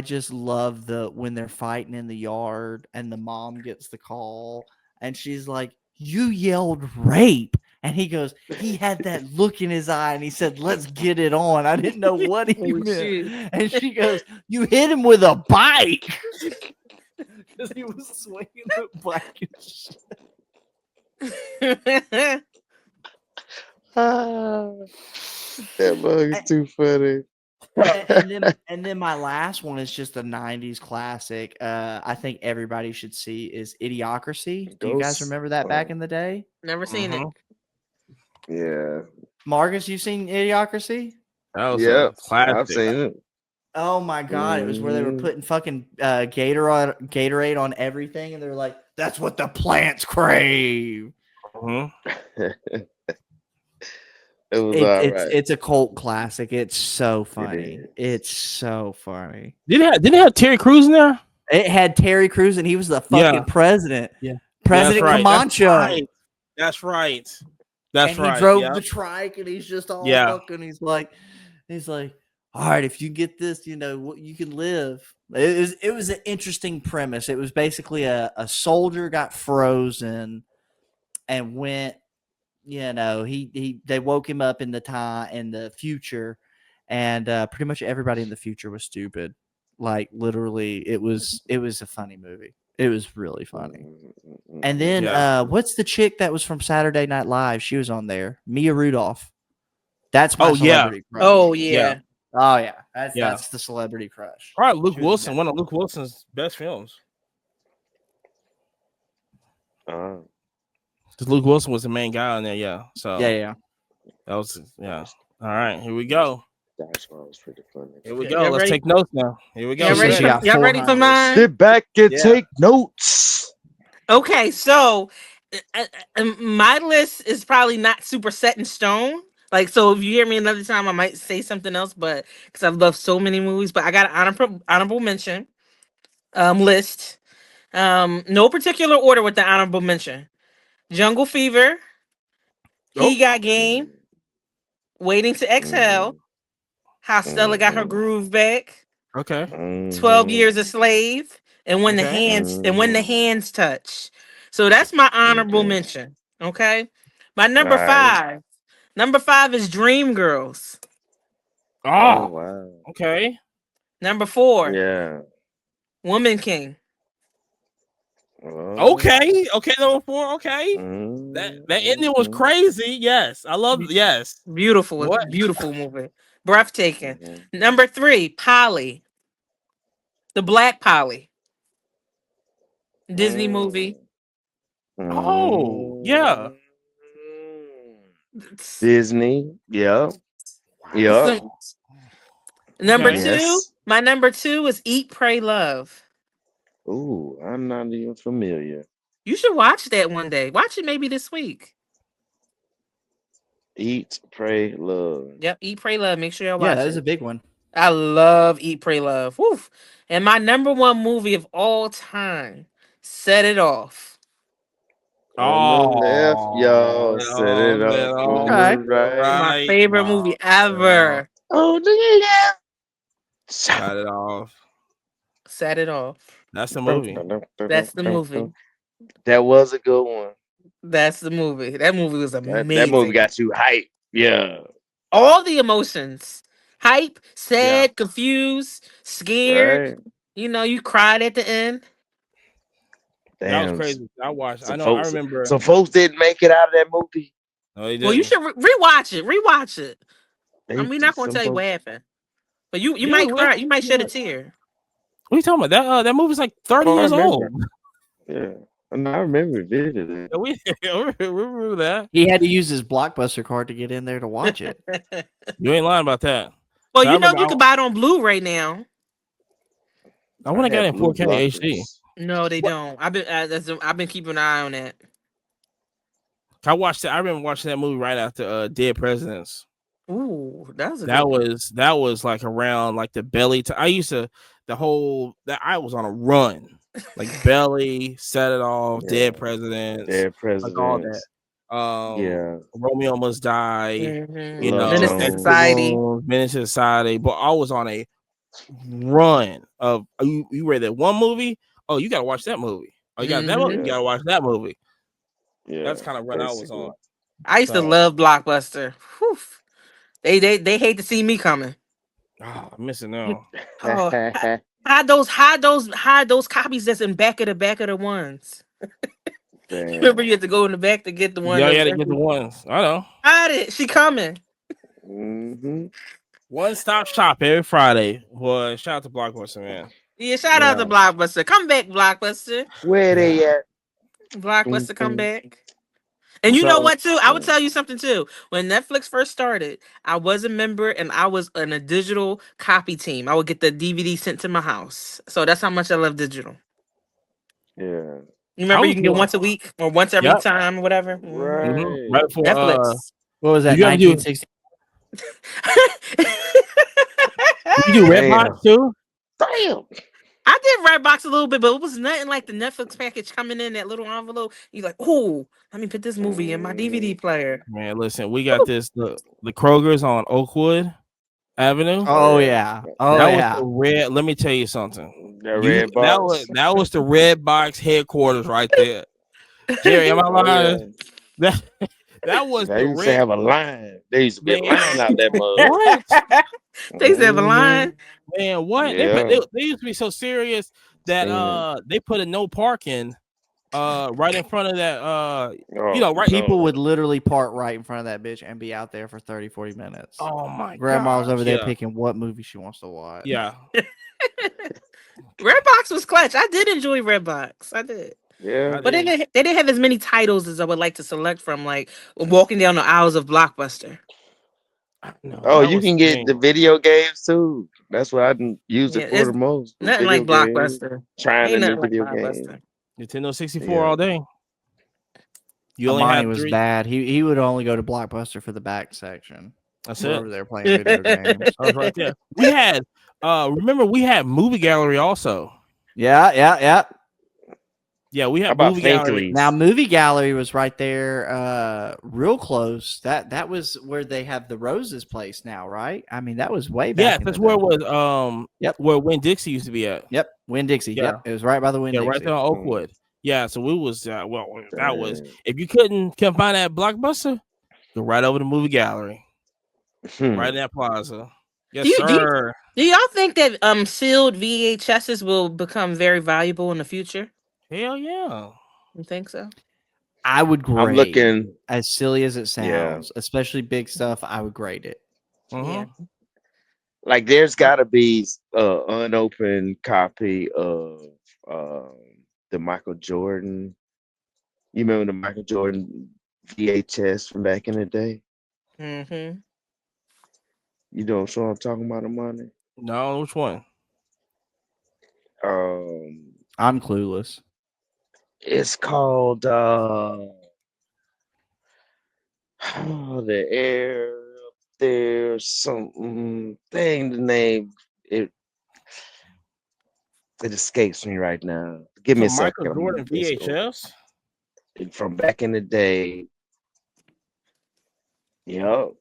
just love when they're fighting in the yard and the mom gets the call and she's like, you yelled rape. And he goes, he had that look in his eye and he said, let's get it on. I didn't know what he Holy meant. shit. And she goes, you hit him with a bike. Because he was swinging the bike and shit. That bug is too funny. And then my last one is just a 90s classic. I think everybody should see is Idiocracy. Do you guys Ghost- remember that back in the day? Never seen it. Yeah. Marcus, you seen Idiocracy? That was Yeah. a classic. I've seen it. Oh my God. It was where they were putting fucking Gatorade on everything. And they were like, that's what the plants crave. Mhm. It was all right. It's a cult classic. It's so funny. is. It's so funny. Didn't it have Terry Crews in there? It had Terry Crews and he was the fucking president. Yeah. President That's right. Camacho. That's right. That's and right. he drove Yep. the trike and he's just all Yeah. fucking he's like all right, if you get this, you know, you can live. It was an interesting premise. It was basically a soldier got frozen and went, you know, they woke him up in the future, and pretty much everybody in the future was stupid. Like literally, it was a funny movie. It was really funny. And then what's the chick that was from Saturday Night Live? She was on there. Mia Rudolph. That's my celebrity crush. Oh yeah. Oh yeah. That's the celebrity crush. All right, Luke She was Wilson, one of Luke Wilson's best films. Because Luke Wilson was the main guy on there, yeah. So yeah. That was All right, here we go. That's why it was pretty funny. Here we Yeah, go. y'all Let's ready? take notes now. Here we go. Y'all ready, She got y'all ready for 400. mine? Sit back and Yeah. take notes. Okay, so my list is probably not super set in stone. Like, so if you hear me another time, I might say something else, but because I've loved so many movies, but I got an honorable mention list. No particular order with the honorable mention. Jungle Fever, He Got Game, Waiting to Exhale, How Stella Got Her Groove Back, Okay. 12 Years a Slave, and When the Hands Touch. So that's my honorable mention. Okay. My number Alright. 5. Number 5 is Dreamgirls. Oh, wow. okay. Number 4, Yeah. Woman King. Okay. Number 4. Okay. That ending was crazy. Yes, I love. Yes, Beautiful. What? It's a beautiful movie. Breathtaking. Number 3, Polly. The Black Polly. Disney movie. Oh, yeah. Disney. Yeah. Number Okay. 2, my number 2 is Eat, Pray, Love. Ooh, I'm not even familiar. You should watch that one day. Watch it maybe this week. Eat, pray, love. Yep, Eat, Pray, Love. Make sure y'all watch Yeah, that it. is a big one. I love Eat, Pray, Love. Woof. And my number 1 movie of all time, Set It Off. On the left, y'all. Set it Oh, up. On Okay. the right. My favorite movie ever. On the left. Got it off. Set It Off. That's the movie. That's the movie. That was a good one. That's the movie. That movie was amazing. That movie got you hyped. Yeah. All the emotions. Hype, sad, confused, scared. Right. You know, you cried at the end. That was Damn. crazy. I watched. I Some know. I folks. remember. Some folks didn't make it out of that movie. No, he Well, you didn't. should rewatch it. Rewatch it. They We're not gonna some tell you what folks. happened. But you Yeah, might cry. You might shed a tear. What are you talking about? That movie's like 30 Oh, I years old. remember. Yeah. And I remember vividly. Yeah, we remember that. He had to use his Blockbuster card to get in there to watch it. You ain't lying about that. Well, So you know remember you can buy it on Blu-ray now. I want to get had it in blue 4K HD. blockers. No, they don't. I've been keeping an eye on that. I watched it. I remember watching that movie right after Dead Presidents. Ooh, that was like around like the Belly. I used to I was on a run, like Belly, Set It Off, Yeah. Dead Presidents, Dead like all that. Presidents. Yeah, Romeo Must Die. Mhm. You know, Menace to Society. Menace to Society. But I was on a run of you read that one movie. Oh, you gotta watch that movie. Oh, you got that movie. You gotta watch that movie. Yeah, that's kind of run I was on. I used to love Blockbuster. Whew. They hate to see me coming. Oh, I'm missing now. Oh, hide those copies that's in back of the ones. Remember, you had to go in the back to get the one. Yeah, you had to get the ones. I know. Hide it. She coming. Mm-hmm. One stop shop every Friday. Boy, shout out to Blockbuster, man. Yeah, shout out to Blockbuster. Come back, Blockbuster. Where they at? Blockbuster, come back. And you know what, too? I would tell you something, too. When Netflix first started, I was a member and I was in a digital copy team. I would get the DVD sent to my house. So that's how much I love digital. Yeah. You remember you can get once a week or once every time or whatever? Right. Mm-hmm. Right for Netflix. What was that, 1960? You do Redbox, too? Damn. I did Redbox a little bit, but it was nothing like the Netflix package coming in that little envelope. You're like, oh, let me put this movie in my DVD player. Man, listen, we got this the Kroger's on Oakwood Avenue. Oh yeah. Oh that yeah. was the red. Let me tell you something. The red box. That was the Redbox headquarters right there. Jerry, am I lying? That was they used to have a line. They used to be a line out there, What? They used to have a line. Man, what? Yeah. They used to be so serious that they put a no parking right in front of that you know, right. People would literally park right in front of that bitch and be out there for 30-40 minutes. Oh my Grandma was over there yeah. picking what movie she wants to watch. Yeah. Redbox was clutch. I did enjoy Redbox. I did. Yeah. But they didn't have as many titles as I would like to select from, like walking down the aisles of Blockbuster. No, oh, you can get the video games too. That's what I use it for the most. Nothing like Blockbuster. Trying a new video game. Nintendo 64 all day. You only Amani had was 3. bad. He would only go to Blockbuster for the back section. That's wherever it. they're playing video games. I was right there. We had remember we had Movie Gallery also. Yeah. Yeah, we How had about Movie Gallery. Now, Movie Gallery was right there, real close. That was where they have the Roses place now, right? I mean, that was way back. Yeah, that's where it was. Where Winn-Dixie used to be at. Yep, Winn-Dixie. Yeah. Yep, it was right by the Winn-Dixie. Yeah, right there on Oakwood. Yeah, so we was that was if you couldn't find that Blockbuster, go right over to Movie Gallery, right in that plaza. Yes, sir. Do y'all think that sealed VHSs will become very valuable in the future? Hell yeah. You think so? I would grade. I'm looking. As silly as it sounds, especially big stuff, I would grade it. Yeah. Like there's got to be unopened copy of the Michael Jordan. You remember the Michael Jordan VHS from back in the day? Mm-hmm. You know what I'm talking about, Amani? No, which one? I'm clueless. It's called the air up there, something thing. The name it escapes me right now. Give me a second. Michael Jordan VHS from back in the day. Yep.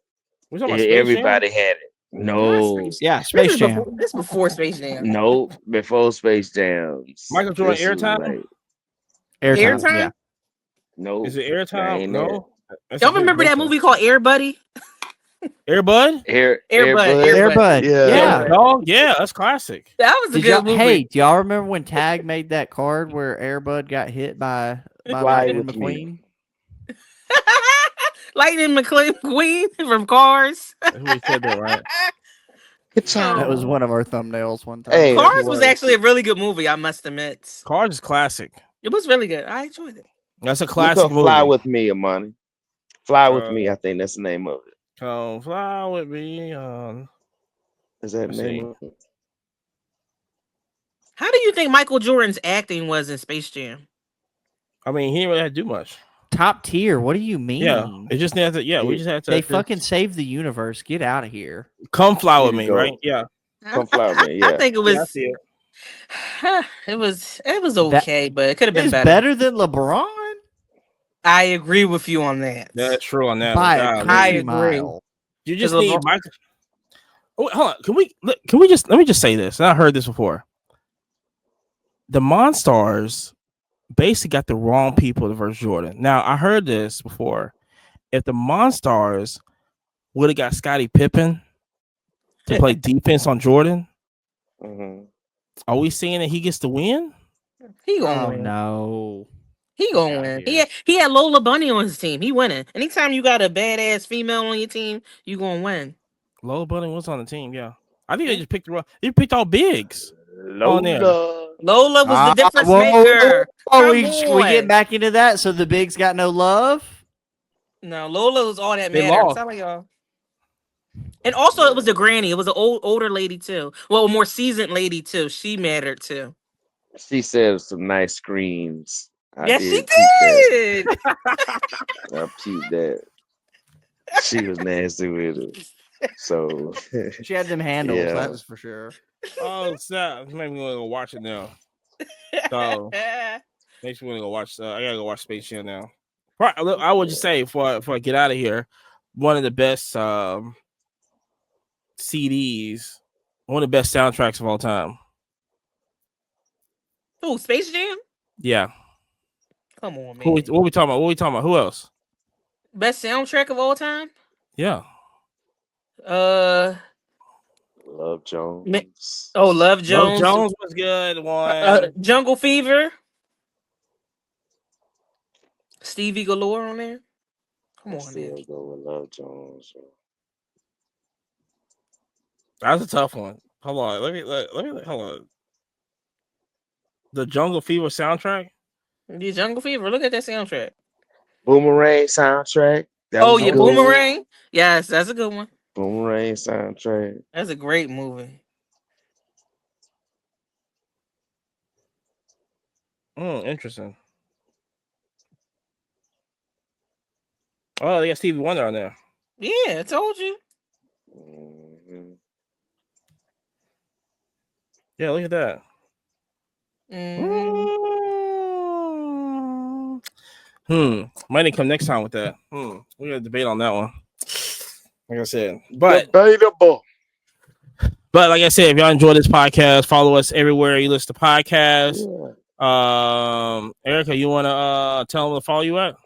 Everybody had it. No. Yeah, Space Jam. This before Space Jam. No, before Space Jam. Michael Jordan Airtime? Airtime? Yeah. No. Is it Airtime? No. Y'all remember that movie called Air Buddy? Airbud. Airbud. Yeah. Dog. Yeah, that's classic. That was a Did good y'all, movie. hey, do y'all remember when Tag made that card where Airbud got hit by Lightning with me. McQueen? Lightning McQueen from Cars. We said that, right? That was one of our thumbnails one time. Hey, Cars was actually a really good movie, I must admit. Cars is classic. It was really good. I enjoyed it. That's a look classic up movie. Fly With Me, Amani. Fly With Me, I think that's the name of it. Come fly with me. Is that the name of it? How do you think Michael Jordan's acting was in Space Jam? I mean, he didn't really have to do much. Top tier. What do you mean? Yeah, it just had to. Yeah, we just had to. They fucking saved the universe. Get out of here. Come fly with me, right? Yeah. Come fly with me. Yeah. I think it was. It was okay, but it could have been better. Better than LeBron. I agree with you on that. That's true on that. I agree. You just need Michael. Oh, hold on. Can we just let me just say this? I heard this before. The Monstars basically got the wrong people to verse Jordan. Now I heard this before. If the Monstars would have got Scottie Pippen to play defense on Jordan, are we saying that he gets to win? He gonna win. No. He gonna win. He had Lola Bunny on his team. He winning. Anytime you got a badass female on your team, you gonna win. Lola Bunny was on the team, yeah. I think they just picked they picked all bigs. Lola was the difference maker. We get back into that. So the bigs got no love. No, Lola was all that mattered. Sorry, y'all. And also, it was the granny. It was an older lady too. Well, a more seasoned lady too. She mattered too. She said some nice screams. Yes, she did. I peeped that. She was nasty with it. So she had them handles. Yeah. That was for sure. Oh, snap! Maybe we want to go watch it now. So makes me want to go watch. I gotta go watch Space Jam now. Right, I would just say before I get out of here, one of the best CDs, one of the best soundtracks of all time. Oh, Space Jam? Yeah. Come on, man. What we talking about? What we talking about? Who else? Best soundtrack of all time? Yeah. Love Jones. Love Jones. Love Jones was good. One. Jungle Fever. Stevie Galore on there. Come on, man. Go with Love Jones. That's a tough one. Hold on. Let me hold on. The Jungle Fever soundtrack. The Jungle Fever. Look at that soundtrack. Boomerang soundtrack. Boomerang. One. Yes, that's a good one. Boomerang soundtrack. That's a great movie. Interesting. Oh, they got Stevie Wonder on there. Yeah, I told you. Yeah, look at that. Might come next time with that. We got to debate on that one. Like I said, debatable. But like I said, if y'all enjoy this podcast, follow us everywhere you listen to podcasts. Yeah. Erica, you want to tell them to follow you at?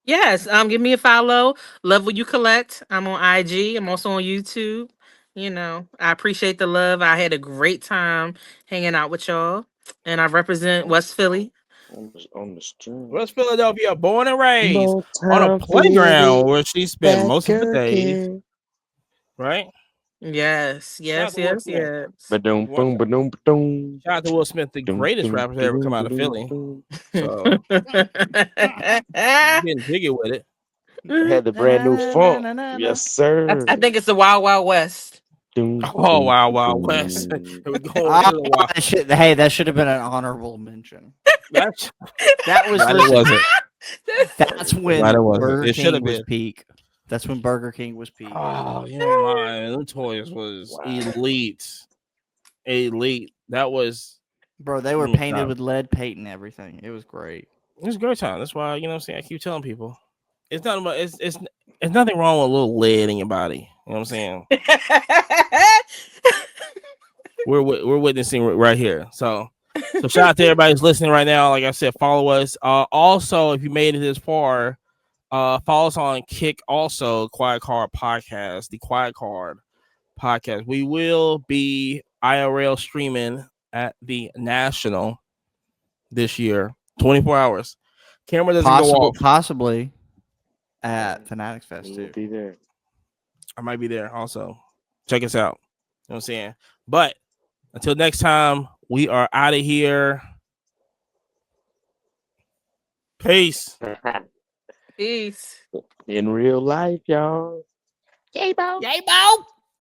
Yes. Give me a follow. Love what you collect. I'm on IG. I'm also on YouTube. You know, I appreciate the love. I had a great time hanging out with y'all, and I represent West Philly. On the stream. West Philadelphia, born and raised on a playground where she spent most of the days. Right? Yes. Ba-doom, boom, ba-doom, ba-doom. Shout out to Will Smith, the greatest rapper to ever come out of Philly. So getting jiggy with it. Had the brand new funk. Yes, sir. I think it's the Wild Wild West. Oh, Wild West. Hey, that should have been an honorable mention. That's when Burger King was peak. That's when Burger King was peak. Oh, you know what? Them toys was elite. That was, bro. They were painted with lead paint and everything. It was great. It was a great time. That's why, you know what I'm saying, I keep telling people it's nothing but it's nothing wrong with a little lead in your body. You know what I'm saying? we're witnessing right here. So shout out to everybody who's listening right now. Like I said, follow us. Also, if you made it this far, Follow us on Kick also, Quiet Card Podcast, the Quiet Card Podcast. We will be IRL streaming at the National this year, 24 hours. Camera doesn't go off. Possibly at Fanatics Fest We'll too. be there. I might be there also. Check us out. You know what I'm saying? But until next time, we are out of here. Peace. Peace. In real life, y'all. Yay, Bo!